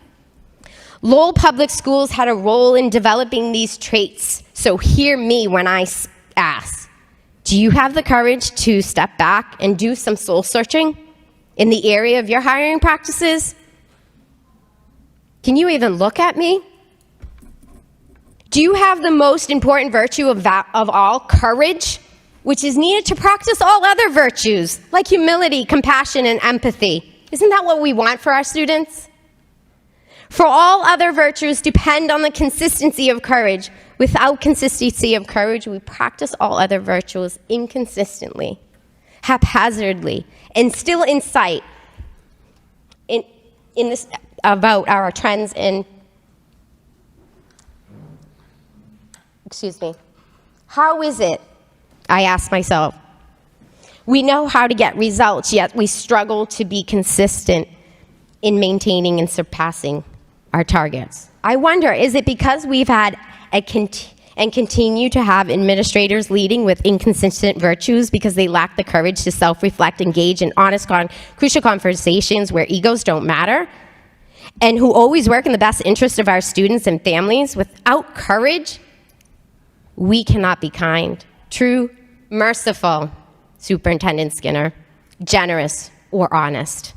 Lowell Public Schools had a role in developing these traits, so hear me when I ask, do you have the courage to step back and do some soul searching in the area of your hiring practices? Can you even look at me? Do you have the most important virtue of all, courage, which is needed to practice all other virtues, like humility, compassion, and empathy? Isn't that what we want for our students? For all other virtues depend on the consistency of courage. Without consistency of courage, we practice all other virtues inconsistently, haphazardly, and still in sight in this about our trends in How is it, I ask myself, we know how to get results, yet we struggle to be consistent in maintaining and surpassing our targets? I wonder, is it because we've had and continue to have administrators leading with inconsistent virtues because they lack the courage to self-reflect, engage in honest, crucial conversations where egos don't matter, and who always work in the best interest of our students and families? Without courage, we cannot be kind, true, merciful, Superintendent Skinner, generous, or honest.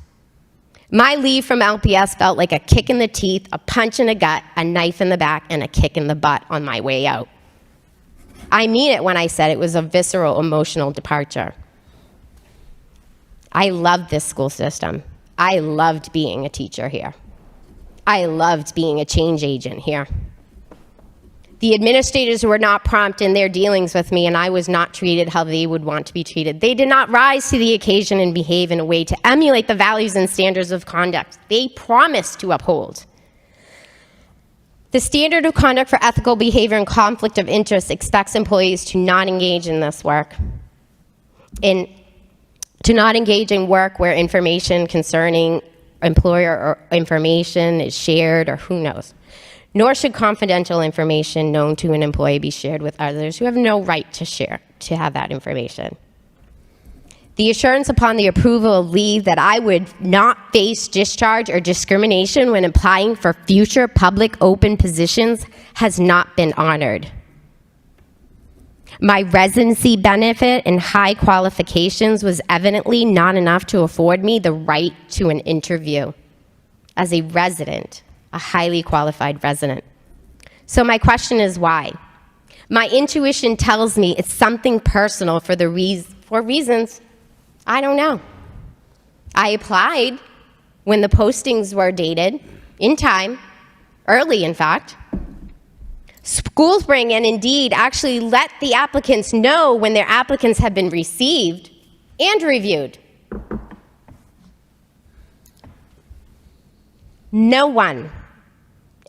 My leave from LPS felt like a kick in the teeth, a punch in the gut, a knife in the back, and a kick in the butt on my way out. I mean it when I said it was a visceral, emotional departure. I loved this school system. I loved being a teacher here. I loved being a change agent here. The administrators were not prompt in their dealings with me, and I was not treated how they would want to be treated. They did not rise to the occasion and behave in a way to emulate the values and standards of conduct they promised to uphold. The standard of conduct for ethical behavior and conflict of interest expects employees to not engage in this work, to not engage in work where information concerning employer or information is shared, or who knows. Nor should confidential information known to an employee be shared with others who have no right to have that information. The assurance upon the approval of leave that I would not face discharge or discrimination when applying for future public open positions has not been honored. My residency benefit and high qualifications was evidently not enough to afford me the right to an interview as a resident, a highly qualified resident. So my question is why? My intuition tells me it's something personal for reasons I don't know. I applied when the postings were dated, in time, early in fact. Schools bring and Indeed actually let the applicants know when their applicants have been received and reviewed. No one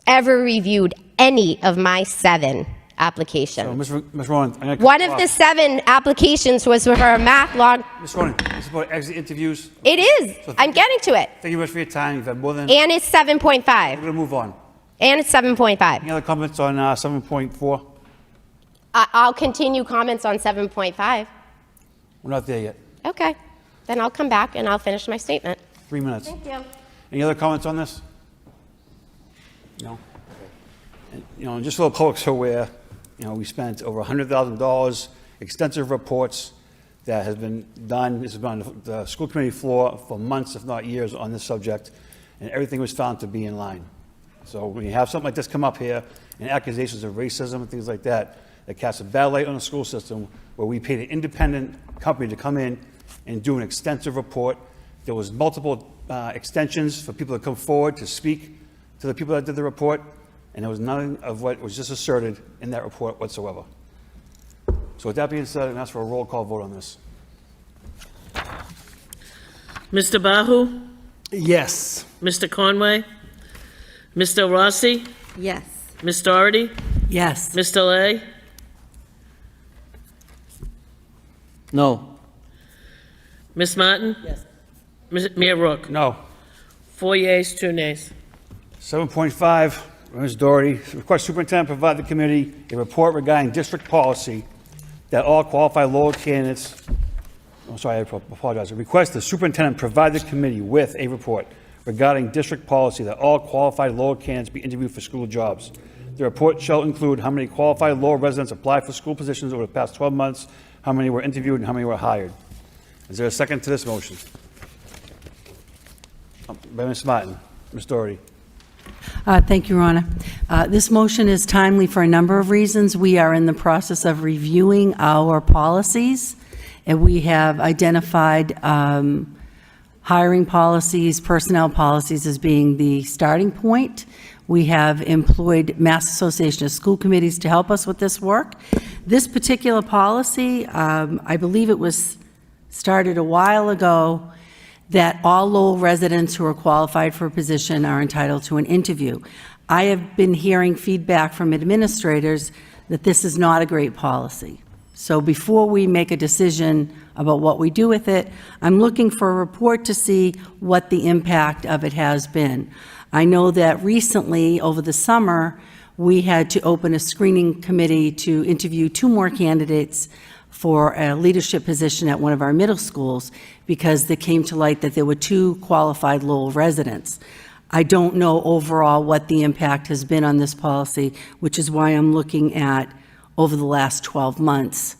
ever reviewed any of my 7 applications. So, Ms. Ronan, I'm gonna cut One you of off. the 7 applications was for a math log. Ms. Ronan, this is about exit interviews. It is. I'm getting to it. Thank you very much for your time. You've had more than. And it's 7.5. We're going to move on. And it's 7.5. Any other comments on 7.4? I'll continue comments on 7.5. We're not there yet. Okay. Then I'll come back and I'll finish my statement. 3 minutes. Thank you. Any other comments on this? No? And, just so the public's aware, we spent over $100,000, extensive reports that has been done. This has been on the school committee floor for months, if not years, on this subject, and everything was found to be in line. So when you have something like this come up here, and accusations of racism and things like that, that casts a bad light on the school system, where we paid an independent company to come in and do an extensive report. There was multiple extensions for people to come forward to speak to the people that did the report, and there was none of what was just asserted in that report whatsoever. So with that being said, I'm going to ask for a roll call vote on this. Mr. Bahu? Yes. Mr. Conway? Mr. Rossi? Yes. Ms. Doherty? Yes. Mr. Lay? No. Ms. Martin? Yes. Mayor Rourke? No. 4 yeas, 2 nays. 7.5, Ms. Doherty, request superintendent provide the committee a report regarding district policy that all qualified Lowell candidates, I apologize. Request the superintendent provide the committee with a report regarding district policy that all qualified Lowell candidates be interviewed for school jobs. The report shall include how many qualified Lowell residents applied for school positions over the past 12 months, how many were interviewed, and how many were hired. Is there a second to this motion? By Ms. Martin. Ms. Doherty. Thank you, Your Honor. This motion is timely for a number of reasons. We are in the process of reviewing our policies, and we have identified hiring policies, personnel policies as being the starting point. We have employed Mass Association of School Committees to help us with this work. This particular policy, I believe it was started a while ago, that all Lowell residents who are qualified for a position are entitled to an interview. I have been hearing feedback from administrators that this is not a great policy. So before we make a decision about what we do with it, I'm looking for a report to see what the impact of it has been. I know that recently, over the summer, we had to open a screening committee to interview 2 more candidates for a leadership position at one of our middle schools because it came to light that there were 2 qualified Lowell residents. I don't know overall what the impact has been on this policy, which is why I'm looking at, over the last 12 months,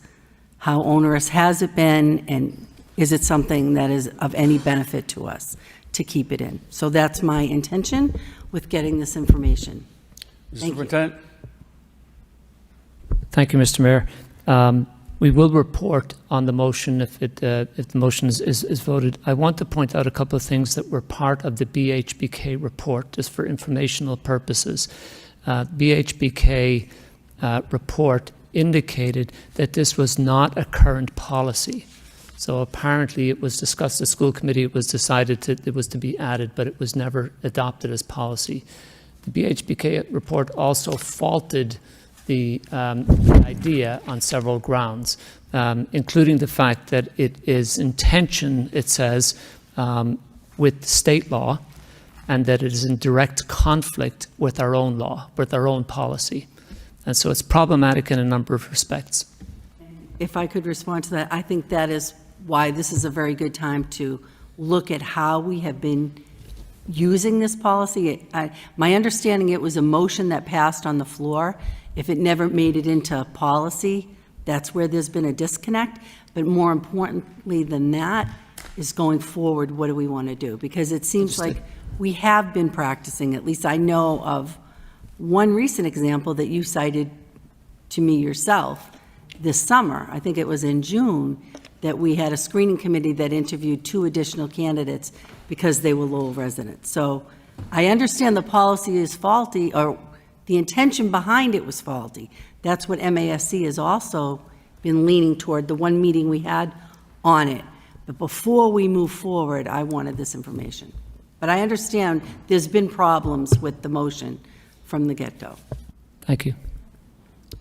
how onerous has it been, and is it something that is of any benefit to us to keep it in? So that's my intention with getting this information. Mr. Thank you. Superintendent? Thank you, Mr. Mayor. We will report on the motion if the motion is voted. I want to point out a couple of things that were part of the BHBK report, just for informational purposes. BHBK report indicated that this was not a current policy. So apparently it was discussed at school committee, it was decided it was to be added, but it was never adopted as policy. The BHBK report also faulted the idea on several grounds, including the fact that it is in tension, it says, with state law, and that it is in direct conflict with our own law, with our own policy. And so it's problematic in a number of respects. If I could respond to that, I think that is why this is a very good time to look at how we have been using this policy. My understanding, it was a motion that passed on the floor. If it never made it into policy, that's where there's been a disconnect. But more importantly than that is going forward, what do we want to do? Because it seems like we have been practicing, at least I know of one recent example that you cited to me yourself this summer. I think it was in June that we had a screening committee that interviewed 2 additional candidates because they were Lowell residents. So I understand the policy is faulty, or the intention behind it was faulty. That's what MASC has also been leaning toward, the one meeting we had on it. But before we move forward, I wanted this information. But I understand there's been problems with the motion from the get-go. Thank you.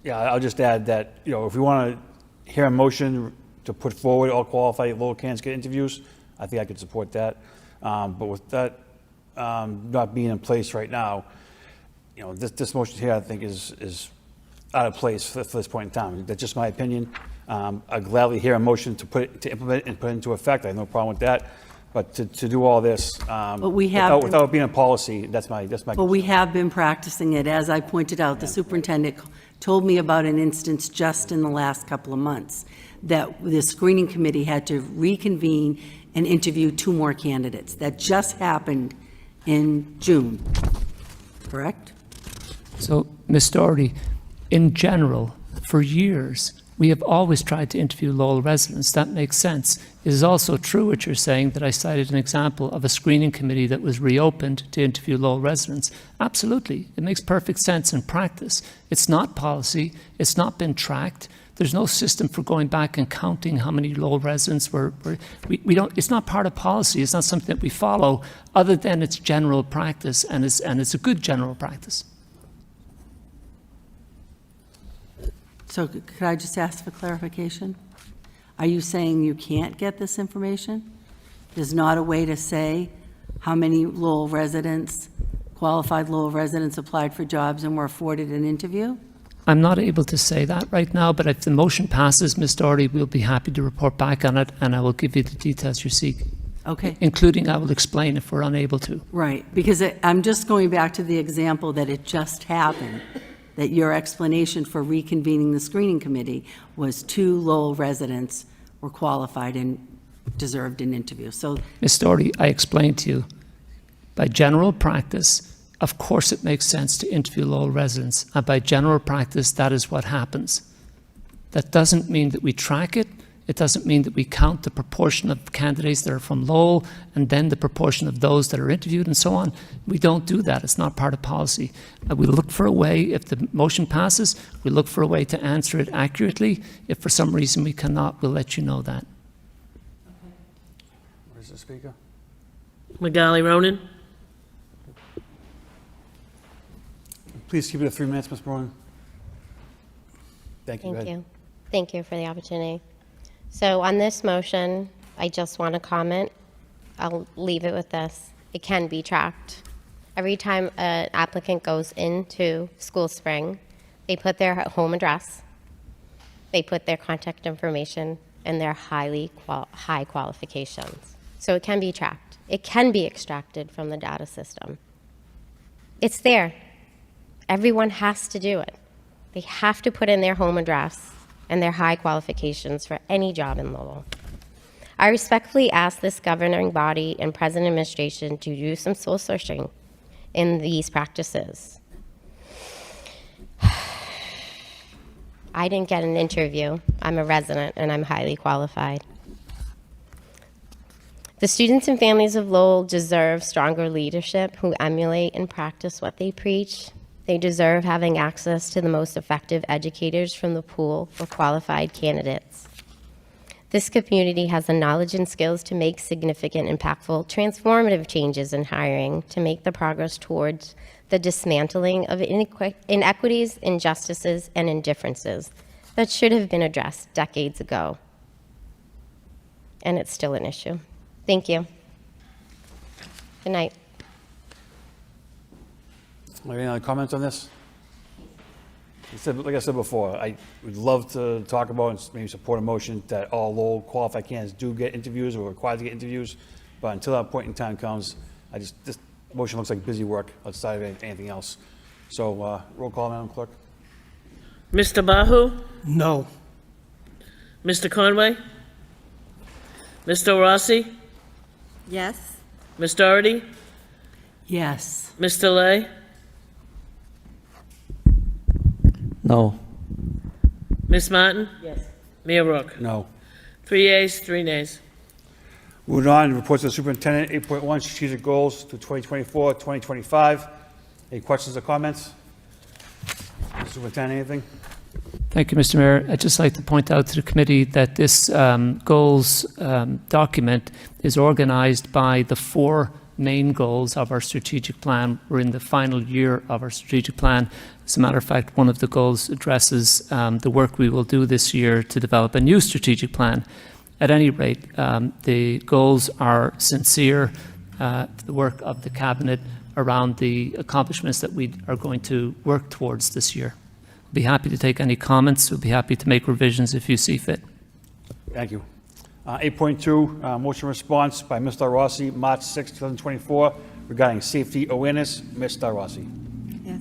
Yeah, I'll just add that, if we want to hear a motion to put forward all qualified Lowell candidates get interviews, I think I could support that. But with that not being in place right now, this motion here, I think, is out of place for this point in time. That's just my opinion. I'd gladly hear a motion to implement and put into effect. I have no problem with that. But to do all this without it being a policy, that's my. But we have been practicing it. As I pointed out, the superintendent told me about an instance just in the last couple of months that the screening committee had to reconvene and interview 2 more candidates. That just happened in June, correct? So, Ms. Doherty, in general, for years, we have always tried to interview Lowell residents. That makes sense. It is also true what you're saying, that I cited an example of a screening committee that was reopened to interview Lowell residents. Absolutely. It makes perfect sense in practice. It's not policy. It's not been tracked. There's no system for going back and counting how many Lowell residents we don't, it's not part of policy. It's not something that we follow, other than its general practice, and it's a good general practice. So could I just ask for clarification? Are you saying you can't get this information? There's not a way to say how many Lowell residents, qualified Lowell residents, applied for jobs and were afforded an interview? I'm not able to say that right now, but if the motion passes, Ms. Doherty, we'll be happy to report back on it, and I will give you the details you seek. Okay. Including, I will explain if we're unable to. Right, because I'm just going back to the example that it just happened, that your explanation for reconvening the screening committee was 2 Lowell residents were qualified and deserved an interview. So, Ms. Doherty, I explained to you, by general practice, of course it makes sense to interview Lowell residents, and by general practice, that is what happens. That doesn't mean that we track it. It doesn't mean that we count the proportion of candidates that are from Lowell and then the proportion of those that are interviewed and so on. We don't do that. It's not part of policy. We look for a way, if the motion passes, we look for a way to answer it accurately. If for some reason we cannot, we'll let you know that. Where's the speaker? Magali Ronan? Please keep it at 3 minutes, Ms. Brown. Thank you. Go Thank ahead. you. Thank you for the opportunity. So on this motion, I just want to comment. I'll leave it with this. It can be tracked. Every time an applicant goes into school spring, they put their home address, they put their contact information, and their high qualifications. So it can be tracked. It can be extracted from the data system. It's there. Everyone has to do it. They have to put in their home address and their high qualifications for any job in Lowell. I respectfully ask this governing body and present administration to do some soul searching in these practices. I didn't get an interview. I'm a resident and I'm highly qualified. The students and families of Lowell deserve stronger leadership who emulate and practice what they preach. They deserve having access to the most effective educators from the pool for qualified candidates. This community has the knowledge and skills to make significant, impactful, transformative changes in hiring to make the progress towards the dismantling of inequities, injustices, and indifferences that should have been addressed decades ago. And it's still an issue. Thank you. Good night. Any other comments on this? Like I said before, I would love to talk about and maybe support a motion that all Lowell qualified candidates do get interviews or are required to get interviews. But until that point in time comes, this motion looks like busy work outside of anything else. So roll call, Madam Clerk. Mr. Bahu? No. Mr. Conway? Mr. Rossi? Yes? Ms. Doherty? Yes. Mr. Lay? No. Ms. Martin? Yes. Mayor Rourke? No. 3 yeas, 3 nays. Moving on, reports of the superintendent, 8.1, strategic goals to 2024, 2025. Any questions or comments? Superintendent, anything? Thank you, Mr. Mayor. I'd just like to point out to the committee that this goals document is organized by the 4 main goals of our strategic plan. We're in the final year of our strategic plan. As a matter of fact, one of the goals addresses the work we will do this year to develop a new strategic plan. At any rate, the goals are sincere, the work of the Cabinet around the accomplishments that we are going to work towards this year. I'll be happy to take any comments. We'll be happy to make revisions if you see fit. Thank you. 8.2, motion response by Mr. Rossi, March 6, 2024, regarding safety awareness. Mr. Rossi. Yes.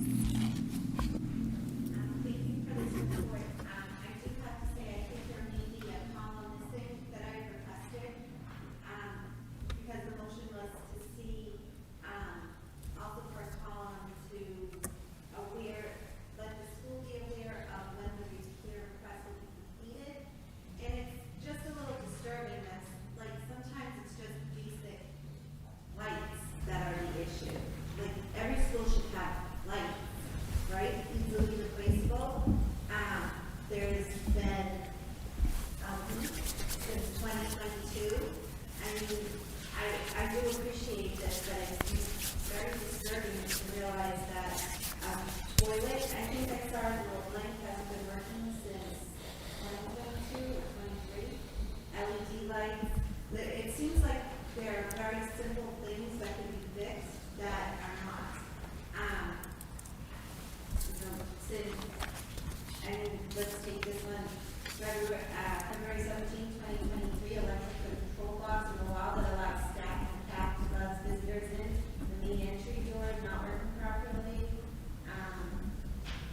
February 17, 2023, electric control box in Lowell that allows staff to tap lets visitors in. The main entry door is not working properly.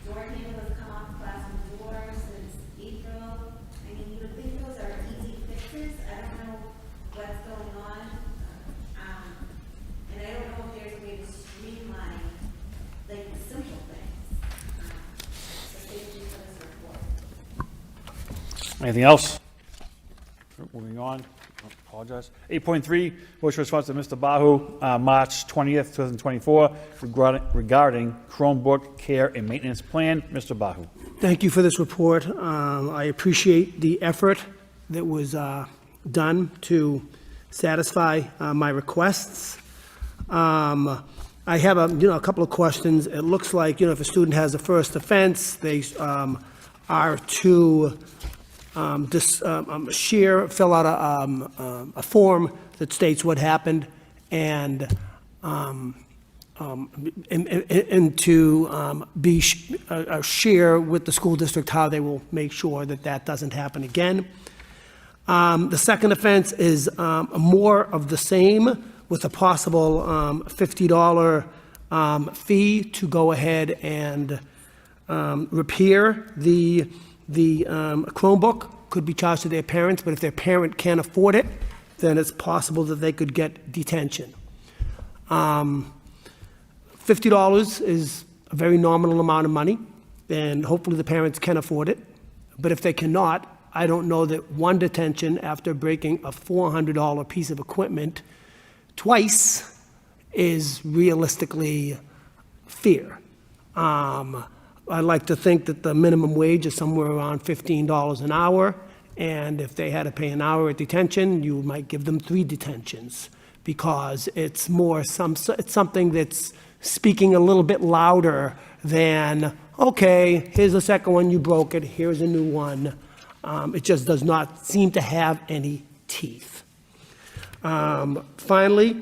Door handle has come off the classroom door since April. I mean, you would think those are easy fixes. I don't know what's going on. And I don't know if there's a way to streamline, like, the simple things. So thank you for this report. Anything else? Moving on. I apologize. 8.3, motion response to Mr. Bahu, March 20th, 2024, regarding Chromebook care and maintenance plan. Mr. Bahu. Thank you for this report. I appreciate the effort that was done to satisfy my requests. I have a couple of questions. It looks like, if a student has a first offense, they are to fill out a form that states what happened and to share with the school district how they will make sure that that doesn't happen again. The second offense is more of the same with a possible $50 fee to go ahead and repair the Chromebook. Could be charged to their parents, but if their parent can't afford it, then it's possible that they could get detention. $50 is a very nominal amount of money, and hopefully the parents can afford it. But if they cannot, I don't know that one detention after breaking a $400 piece of equipment twice is realistically fair. I like to think that the minimum wage is somewhere around $15 an hour, and if they had to pay an hour at detention, you might give them 3 detentions, because it's it's something that's speaking a little bit louder than, okay, here's the second one, you broke it, here's a new one. It just does not seem to have any teeth. Finally,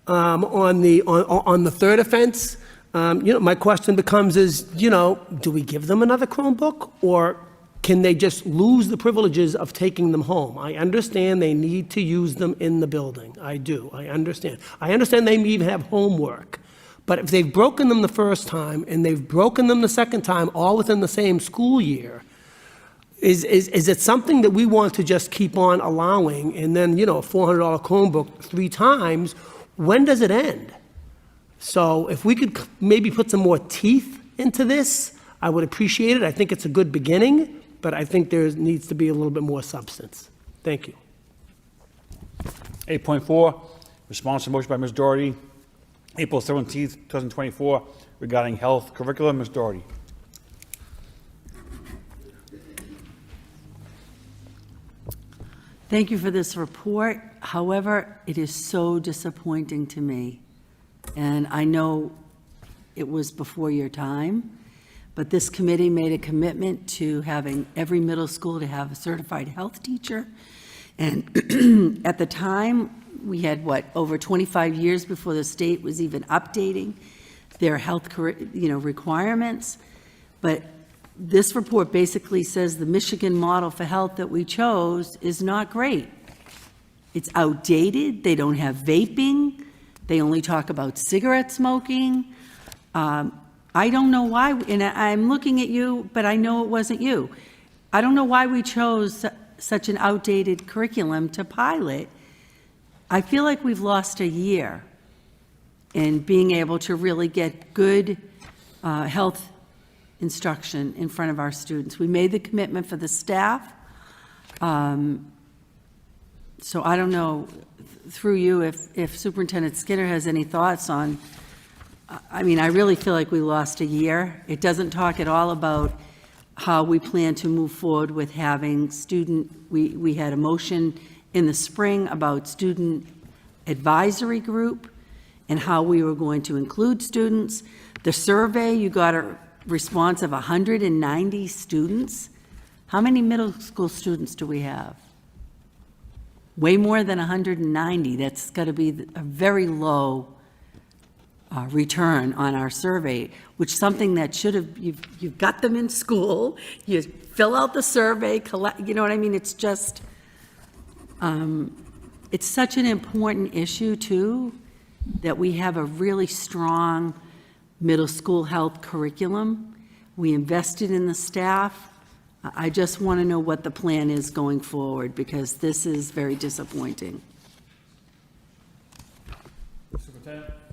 on the third offense, my question becomes do we give them another Chromebook, or can they just lose the privileges of taking them home? I understand they need to use them in the building. I do. I understand. I understand they may even have homework. But if they've broken them the first time and they've broken them the second time, all within the same school year, is it something that we want to just keep on allowing? And then, a $400 Chromebook 3 times, when does it end? So if we could maybe put some more teeth into this, I would appreciate it. I think it's a good beginning, but I think there needs to be a little bit more substance. Thank you. 8.4, response to motion by Ms. Doherty, April 17th, 2024, regarding health curriculum. Ms. Doherty. Thank you for this report. However, it is so disappointing to me. And I know it was before your time, but this committee made a commitment to having every middle school to have a certified health teacher. And at the time, we had, over 25 years before the state was even updating their health requirements. But this report basically says the Michigan model for health that we chose is not great. It's outdated. They don't have vaping. They only talk about cigarette smoking. I don't know why, and I'm looking at you, but I know it wasn't you. I don't know why we chose such an outdated curriculum to pilot. I feel like we've lost a year in being able to really get good health instruction in front of our students. We made the commitment for the staff. So I don't know, through you, if Superintendent Skinner has any thoughts on, I really feel like we lost a year. It doesn't talk at all about how we plan to move forward with having we had a motion in the spring about student advisory group and how we were going to include students. The survey, you got a response of 190 students. How many middle school students do we have? Way more than 190. That's got to be a very low return on our survey, which something that should have, you've got them in school, you fill out the survey, collect, you know what I mean? It's just, it's such an important issue too, that we have a really strong middle school health curriculum. We invested in the staff. I just want to know what the plan is going forward, because this is very disappointing.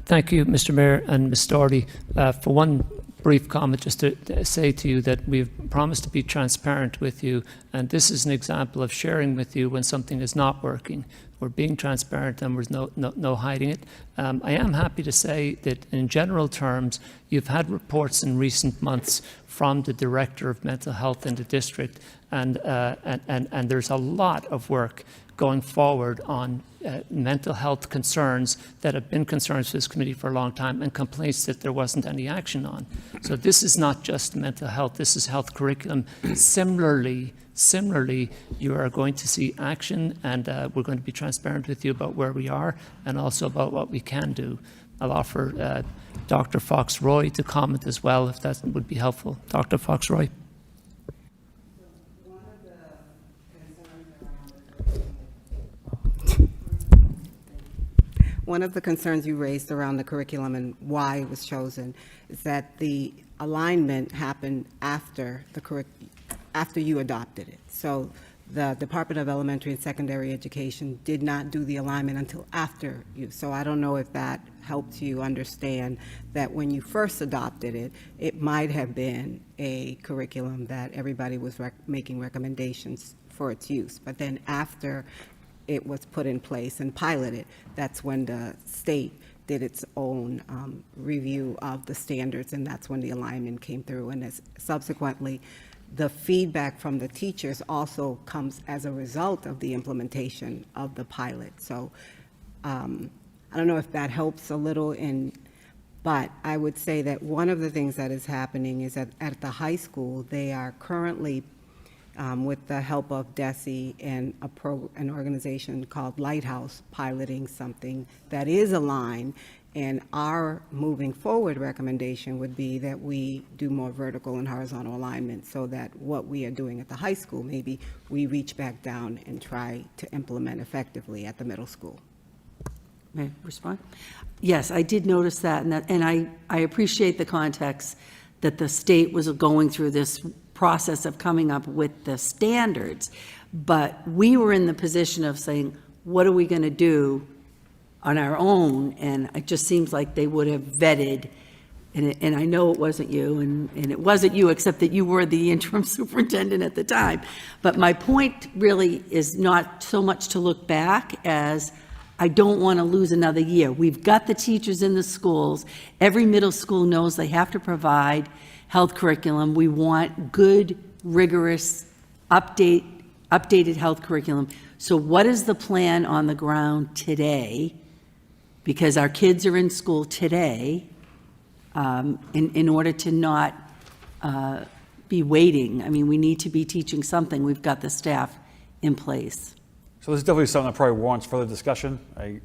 Thank you, Mr. Mayor and Ms. Doherty. For one brief comment, just to say to you that we've promised to be transparent with you, and this is an example of sharing with you when something is not working. We're being transparent and there's no hiding it. I am happy to say that in general terms, you've had reports in recent months from the Director of Mental Health in the district, and there's a lot of work going forward on mental health concerns that have been concerns for this committee for a long time and complaints that there wasn't any action on. So this is not just mental health, this is health curriculum. Similarly, you are going to see action, and we're going to be transparent with you about where we are and also about what we can do. I'll offer Dr. Fox-Roy to comment as well, if that would be helpful. Dr. Fox-Roy. One of the concerns you raised around the curriculum and why it was chosen is that the alignment happened after after you adopted it. So the Department of Elementary and Secondary Education did not do the alignment until after you. So I don't know if that helps you understand that when you first adopted it, it might have been a curriculum that everybody was making recommendations for its use. But then after it was put in place and piloted, that's when the state did its own review of the standards, and that's when the alignment came through. And subsequently, the feedback from the teachers also comes as a result of the implementation of the pilot. So I don't know if that helps a little, but I would say that one of the things that is happening is that at the high school, they are currently with the help of DESE and an organization called Lighthouse, piloting something that is aligned. And our moving forward recommendation would be that we do more vertical and horizontal alignment, so that what we are doing at the high school, maybe we reach back down and try to implement effectively at the middle school. May I respond? Yes, I did notice that, and I appreciate the context that the state was going through this process of coming up with the standards, but we were in the position of saying, what are we going to do on our own? And it just seems like they would have vetted, and I know it wasn't you, and it wasn't you, except that you were the interim superintendent at the time. But my point really is not so much to look back as I don't want to lose another year. We've got the teachers in the schools. Every middle school knows they have to provide health curriculum. We want good, rigorous, updated health curriculum. So what is the plan on the ground today? Because our kids are in school today, in order to not be waiting. I mean, we need to be teaching something. We've got the staff in place. So this is definitely something that probably warrants further discussion. Do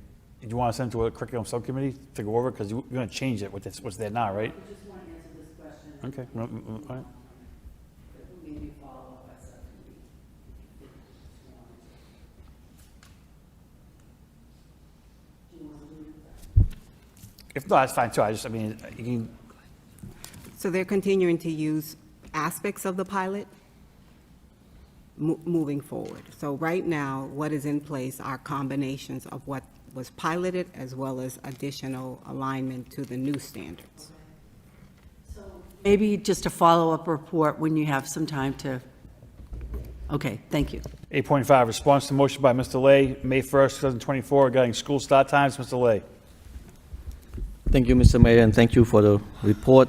you want to send to a curriculum subcommittee to go over? Because you're going to change it with what's there now, right? I just want to answer this question. Okay. All right. Maybe follow up by subcommittee. Do you want to do that? If not, that's fine too. You can. So they're continuing to use aspects of the pilot moving forward. So right now, what is in place are combinations of what was piloted as well as additional alignment to the new standards. So maybe just a follow-up report when you have some time to, okay, thank you. 8.5, response to motion by Mr. Lay, May 1st, 2024, regarding school start times. Mr. Lay. Thank you, Mr. Mayor, and thank you for the report.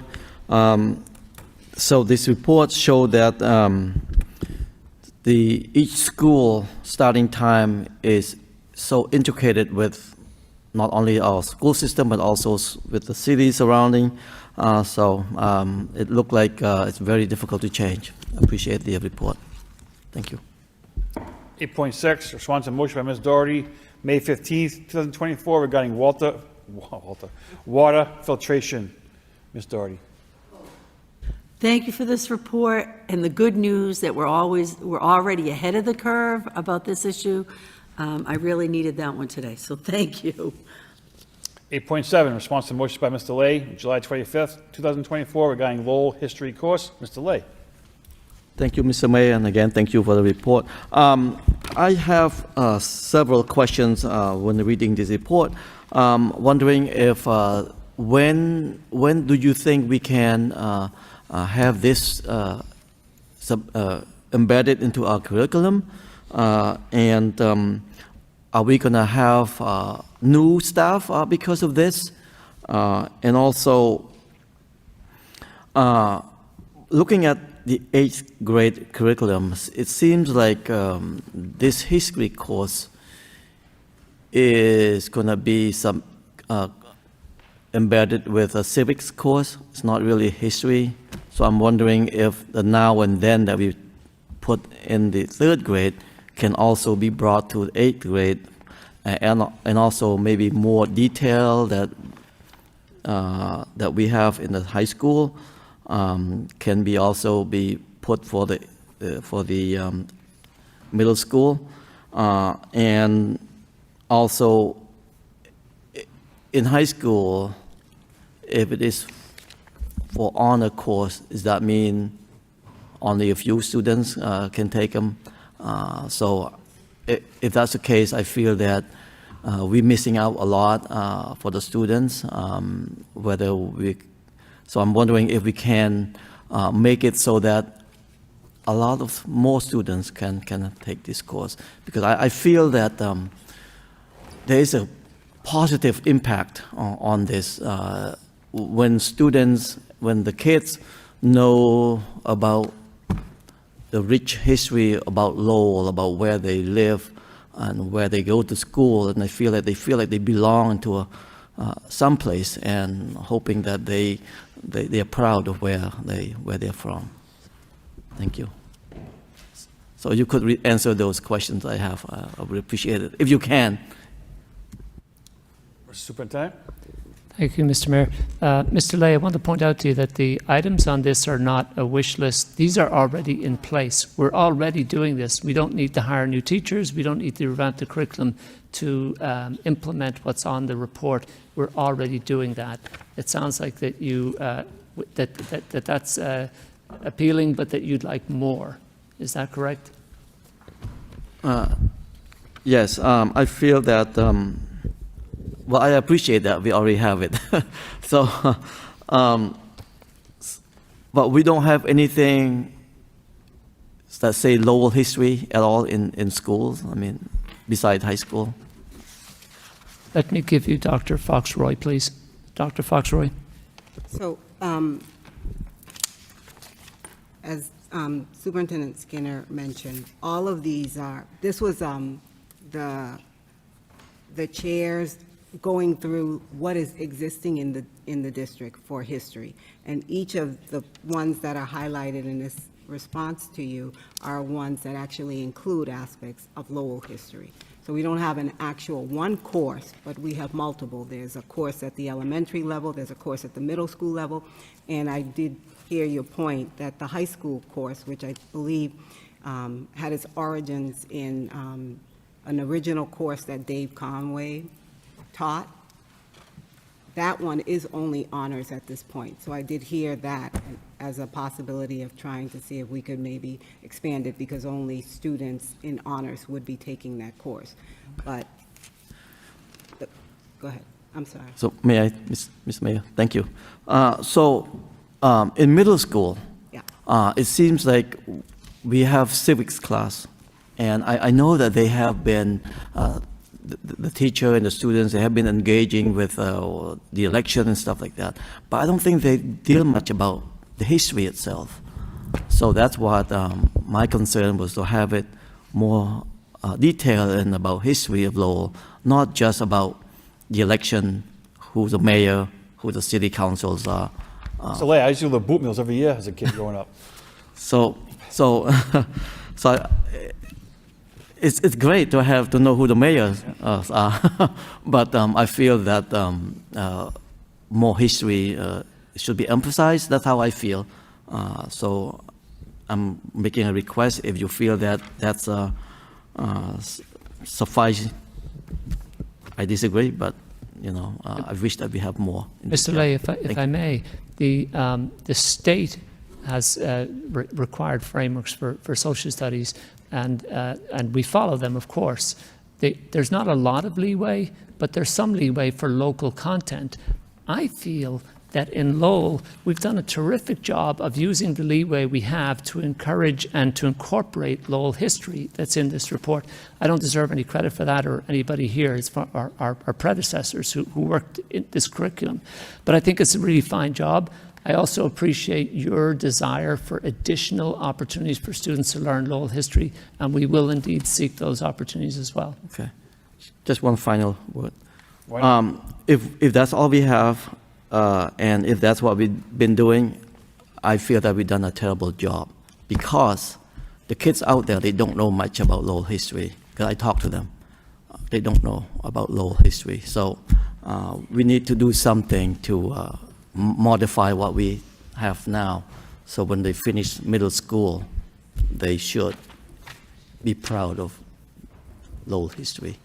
So this report showed that each school starting time is so integrated with not only our school system, but also with the city surrounding. So it looked like it's very difficult to change. I appreciate the report. Thank you. 8.6, response to motion by Ms. Doherty, May 15th, 2024, regarding water filtration. Ms. Doherty. Thank you for this report and the good news that we're already ahead of the curve about this issue. I really needed that one today, so thank you. 8.7, response to motion by Mr. Lay, July 25th, 2024, regarding Lowell history course. Mr. Lay. Thank you, Mr. Mayor, and again, thank you for the report. I have several questions when reading this report. Wondering if when do you think we can have this embedded into our curriculum, and are we going to have new staff because of this? And also, looking at the 8th grade curriculum, it seems like this history course is going to be some embedded with a civics course. It's not really history. So I'm wondering if the now and then that we put in the 3rd grade can also be brought to the 8th grade, and also maybe more detail that that we have in the high school can be also be put for the middle school, and also in high school, if it is for honor course, does that mean only a few students can take them? So if that's the case, I feel that we're missing out a lot for the students. So I'm wondering if we can make it so that a lot of more students can take this course, because I feel that there is a positive impact on this when the kids know about the rich history about Lowell, about where they live and where they go to school, and they feel like they belong to some place, and hoping that they are proud of where they're from. Thank you. So you could answer those questions I have. I would appreciate it if you can. Superintendent? Thank you, Mr. Mayor. Mr. Lay, I want to point out to you that the items on this are not a wish list. These are already in place. We're already doing this. We don't need to hire new teachers. We don't need to revamp the curriculum to implement what's on the report. We're already doing that. It sounds like that you that's appealing, but that you'd like more. Is that correct? Yes, I feel that. Well, I appreciate that we already have it. So, but we don't have anything that say Lowell history at all in schools. I mean, besides high school. Let me give you Dr. Foxroy, please. Dr. Foxroy. So, as Superintendent Skinner mentioned, all of these this was the chairs going through what is existing in the district for history. And each of the ones that are highlighted in this response to you are ones that actually include aspects of Lowell history. So we don't have an actual one course, but we have multiple. There's a course at the elementary level, there's a course at the middle school level, and I did hear your point that the high school course, which I believe had its origins in an original course that Dave Conway taught, that one is only honors at this point. So I did hear that as a possibility of trying to see if we could maybe expand it, because only students in honors would be taking that course. But, go ahead, I'm sorry. So may I, Mr. Mayor, thank you. In middle school, Yeah. It seems like we have civics class, and I know that they have been, the teacher and the students, they have been engaging with the election and stuff like that. But I don't think they deal much about the history itself. So that's what my concern was, to have it more detailed and about history of Lowell, not just about the election, who the mayor, who the city councils are. So, I used to do the boot meals every year as a kid growing up. It's great to know who the mayors are, but I feel that more history should be emphasized. That's how I feel. So I'm making a request. If you feel that that's suffice, I disagree, but I wish that we have more. Mr. Lay, if I may, the state has required frameworks for social studies, and we follow them, of course. There's not a lot of leeway, but there's some leeway for local content. I feel that in Lowell, we've done a terrific job of using the leeway we have to encourage and to incorporate Lowell history that's in this report. I don't deserve any credit for that, or anybody here. It's for our predecessors who worked in this curriculum. But I think it's a really fine job. I also appreciate your desire for additional opportunities for students to learn Lowell history, and we will indeed seek those opportunities as well. Okay. Just one final word. Why not? If that's all we have, and if that's what we've been doing, I feel that we've done a terrible job, because the kids out there, they don't know much about Lowell history, because I talk to them. They don't know about Lowell history. So we need to do something to modify what we have now, so when they finish middle school, they should be proud of Lowell history.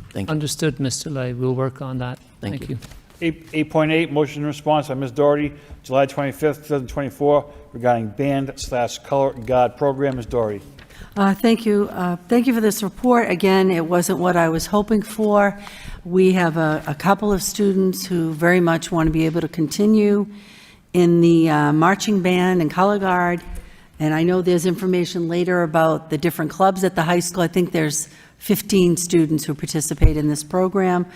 Thank you. Understood, Mr. Lay. We'll work on that. Thank you. 8.8, motion and response by Ms. Doherty, July 25th, 2024, regarding band/color guard program. Ms. Doherty. Thank you. Thank you for this report. Again, it wasn't what I was hoping for. We have a couple of students who very much want to be able to continue in the marching band and color guard. And I know there's information later about the different clubs at the high school. I think there's 15 students who participate in this program.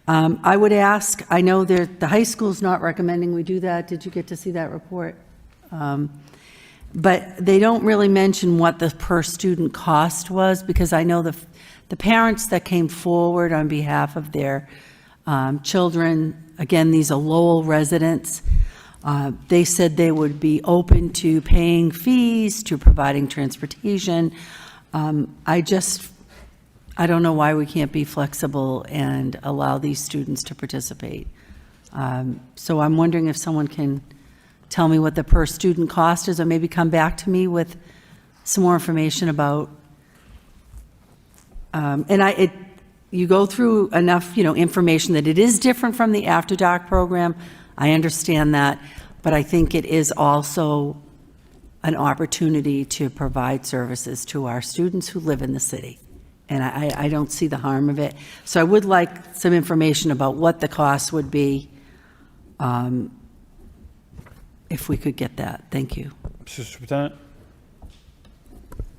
I would ask, I know the high school's not recommending we do that. Did you get to see that report? But they don't really mention what the per student cost was, because I know the parents that came forward on behalf of their children, again, these are Lowell residents, they said they would be open to paying fees, to providing transportation. I don't know why we can't be flexible and allow these students to participate. So I'm wondering if someone can tell me what the per student cost is, or maybe come back to me with some more information about, you go through enough, information that it is different from the After Dark program. I understand that, but I think it is also an opportunity to provide services to our students who live in the city. And I don't see the harm of it. So I would like some information about what the cost would be, if we could get that. Thank you. Mr. Superintendent.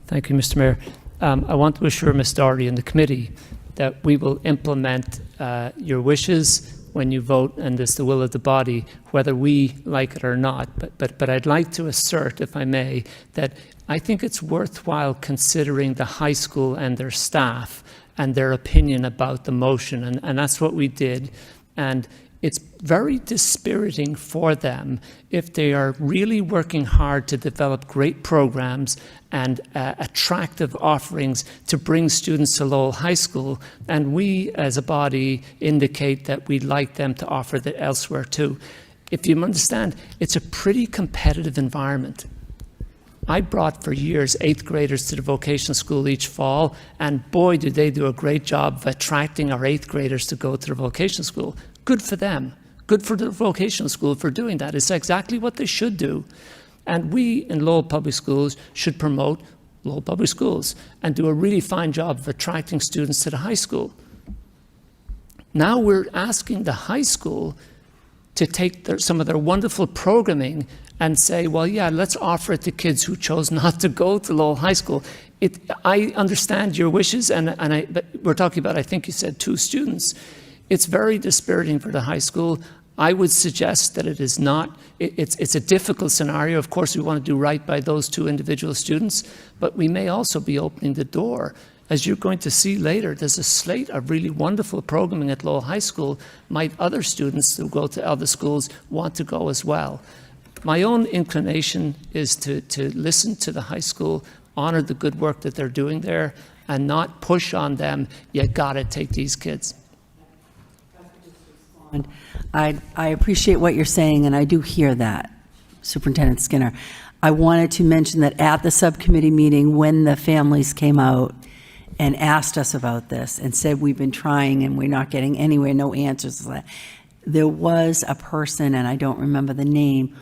Thank you, Mr. Mayor. I want to assure Ms. Doherty and the committee that we will implement your wishes when you vote, and it's the will of the body, whether we like it or not. But I'd like to assert, if I may, that I think it's worthwhile considering the high school and their staff and their opinion about the motion, and that's what we did. And it's very dispiriting for them if they are really working hard to develop great programs and attractive offerings to bring students to Lowell High School, and we as a body indicate that we'd like them to offer that elsewhere too. If you understand, it's a pretty competitive environment. I brought for years 8th graders to the vocational school each fall, and boy, did they do a great job of attracting our 8th graders to go to the vocational school. Good for them. Good for the vocational school for doing that. It's exactly what they should do. And we in Lowell Public Schools should promote Lowell Public Schools and do a really fine job of attracting students to the high school. Now we're asking the high school to take some of their wonderful programming and say, well, yeah, let's offer it to kids who chose not to go to Lowell High School. I understand your wishes, but we're talking about, I think you said 2 students. It's very dispiriting for the high school. I would suggest that it is not, it's a difficult scenario. Of course, we want to do right by those 2 individual students, but we may also be opening the door. As you're going to see later, there's a slate of really wonderful programming at Lowell High School. Might other students who go to other schools want to go as well? My own inclination is to listen to the high school, honor the good work that they're doing there, and not push on them, you gotta take these kids. I appreciate what you're saying, and I do hear that, Superintendent Skinner. I wanted to mention that at the subcommittee meeting, when the families came out and asked us about this and said, we've been trying and we're not getting anywhere, no answers, there was a person, and I don't remember the name,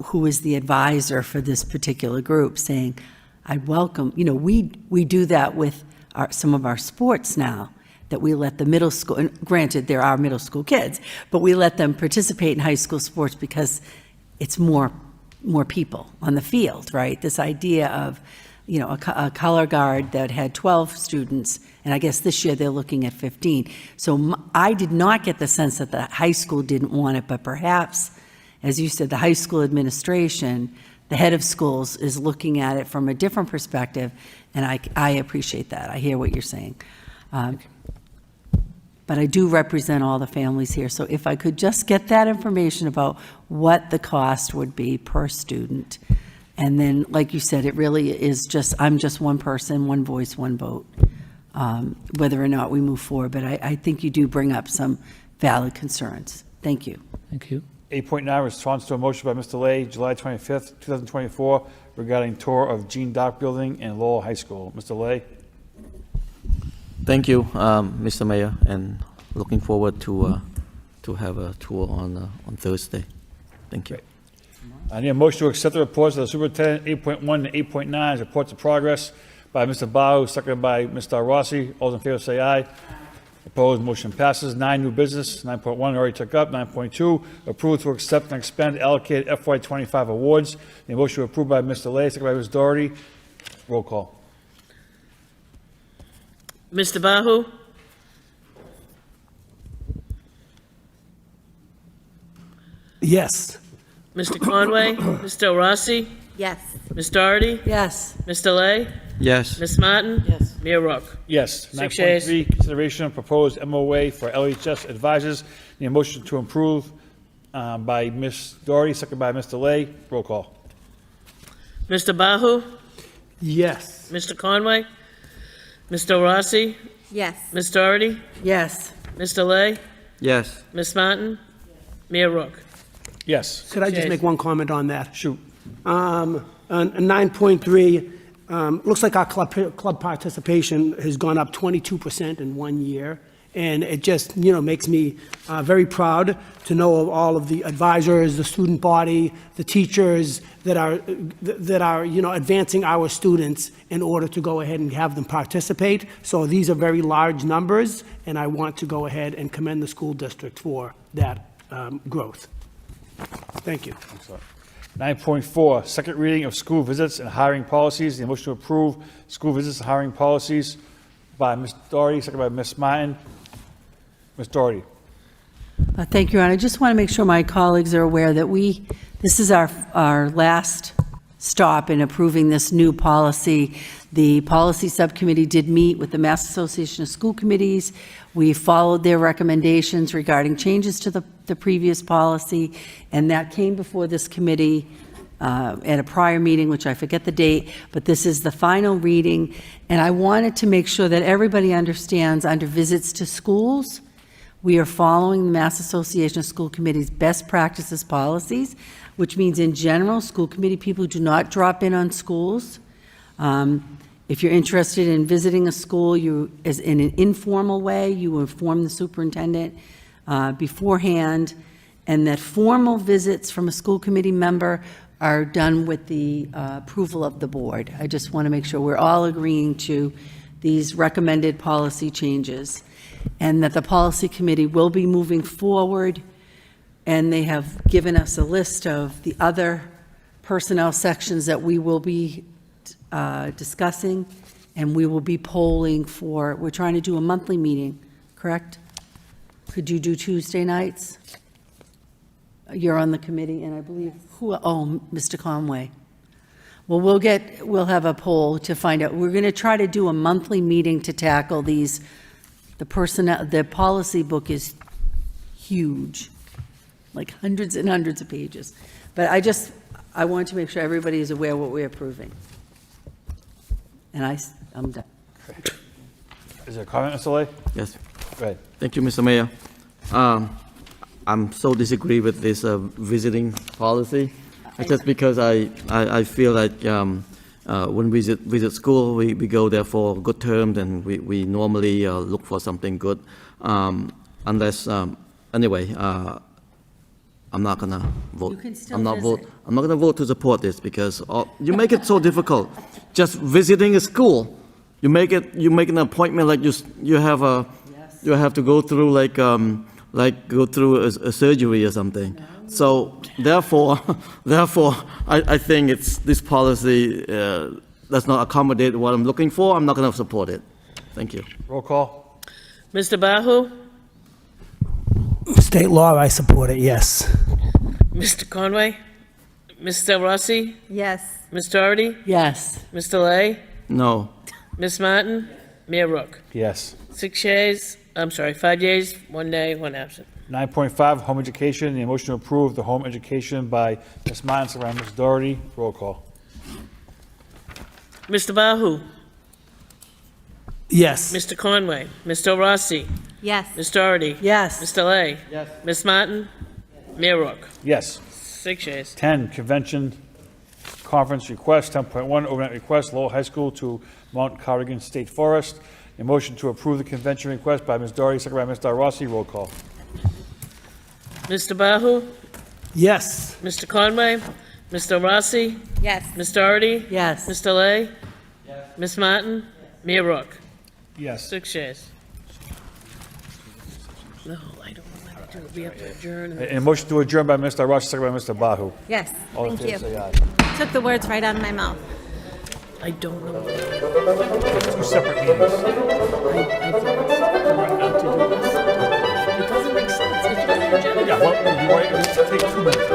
who was the advisor for this particular group, saying, I'd welcome, we do that with some of our sports now, that we let the middle school, and granted, there are middle school kids, but we let them participate in high school sports because it's more people on the field, right? This idea of, a color guard that had 12 students, and I guess this year they're looking at 15. So I did not get the sense that the high school didn't want it, but perhaps, as you said, the high school administration, the head of schools, is looking at it from a different perspective, and I appreciate that. I hear what you're saying. but I do represent all the families here. So if I could just get that information about what the cost would be per student. And then, like you said, it really is just, I'm just one person, one voice, one vote, whether or not we move forward. But I think you do bring up some valid concerns. Thank you. Thank you. 8.9, response to a motion by Mr. Lay, July 25th, 2024, regarding tour of Gene Dock Building and Lowell High School. Mr. Lay? Thank you, Mr. Mayor, and looking forward to have a tour on Thursday. Thank you. I need a motion to accept the reports of the superintendent, 8.1 to 8.9, reports of progress by Mr. Bahu, seconded by Mr. Rossi. All those in favor say aye. Opposed, motion passes. 9, new business. 9.1 already took up. 9.2, approved to accept and expend allocated FY25 awards. The motion approved by Mr. Lay, seconded by Ms. Doherty. Roll call. Mr. Bahu? Yes. Mr. Conway? Mr. Rossi? Yes. Ms. Doherty? Yes. Mr. Lay? Yes. Ms. Martin? Yes. Mayor Rourke? Yes. 6 yeas. 9.3, consideration of proposed MOA for LHS advisors. Need a motion to approve by Ms. Doherty, seconded by Mr. Lay. Roll call. Mr. Bahu? Yes. Mr. Conway? Mr. Rossi? Yes. Ms. Doherty? Yes. Mr. Lay? Yes. Ms. Martin? Mayor Rourke? Yes. Could I just make one comment on that? Shoot. On 9.3, looks like our club participation has gone up 22% in 1 year. And it just, makes me very proud to know of all of the advisors, the student body, the teachers that are, advancing our students in order to go ahead and have them participate. So these are very large numbers, and I want to go ahead and commend the school district for that growth. Thank you. 9.4, second reading of school visits and hiring policies. The motion to approve school visits and hiring policies by Ms. Doherty, seconded by Ms. Martin. Ms. Doherty. Thank you, Ron. I just want to make sure my colleagues are aware that this is our last stop in approving this new policy. The policy subcommittee did meet with the Mass Association of School Committees. We followed their recommendations regarding changes to the previous policy, and that came before this committee at a prior meeting, which I forget the date, but this is the final reading. And I wanted to make sure that everybody understands under visits to schools, we are following the Mass Association of School Committees' best practices policies, which means in general, school committee people do not drop in on schools. If you're interested in visiting a school, as in an informal way, you inform the superintendent beforehand, and that formal visits from a school committee member are done with the approval of the board. I just want to make sure we're all agreeing to these recommended policy changes, and that the policy committee will be moving forward, and they have given us a list of the other personnel sections that we will be discussing, and we will be polling for, we're trying to do a monthly meeting, correct? Could you do Tuesday nights? You're on the committee, and I believe, Mr. Conway. Well, we'll have a poll to find out. We're going to try to do a monthly meeting to tackle these. The policy book is huge, like hundreds and hundreds of pages. But I want to make sure everybody is aware what we're approving. And I'm done. Is there a comment, Mr. Lay? Yes. Go ahead. Thank you, Mr. Mayor. I'm so disagree with this visiting policy. Just because I feel like when we visit school, we go there for good terms, and we normally look for something good. Unless, anyway, I'm not gonna vote. You can still I'm not visit. I'm not gonna vote to support this because you make it so difficult. Just visiting a school, you make an appointment like you have to go through like go through a surgery or something. No. So therefore, I think this policy does not accommodate what I'm looking for. I'm not going to support it. Thank you. Roll call. Mr. Bahu? State law, I support it, yes. Mr. Conway? Mr. Rossi? Yes. Ms. Doherty? Yes. Mr. Lay? No. Ms. Martin? Mayor Rourke? Yes. 6 yeas, I'm sorry, 5 yeas, 1 nay, 1 absent. 9.5, home education, the motion to approve the home education by Ms. Martin, second by Ms. Doherty. Roll call. Mr. Bahu? Yes. Mr. Conway? Ms. Del Rossi? Yes. Ms. Doherty? Yes. Mr. Lay? Yes. Ms. Martin? Mayor Rourke? Yes. 6 yeas. 10, convention conference request, 10.1, overnight request, Lowell High School to Mount Carrigan State Forest. A motion to approve the convention request by Ms. Doherty, second by Ms. Del Rossi. Roll call. Mr. Bahu? Yes. Mr. Conway? Ms. Del Rossi? Yes. Ms. Doherty? Yes. Mr. Lay? Ms. Martin? Mayor Rourke? Yes. 6 yeas. No, I don't know what to do. We have to adjourn. A motion to adjourn by Mr. Rossi, second by Mr. Bahu. Yes, All in thank favor, you. say aye. Took the words right out of my mouth. I don't know. Two separate meetings. I think we're about to do this. It doesn't make sense. It's not an agenda. Yeah, well, you take 2 minutes.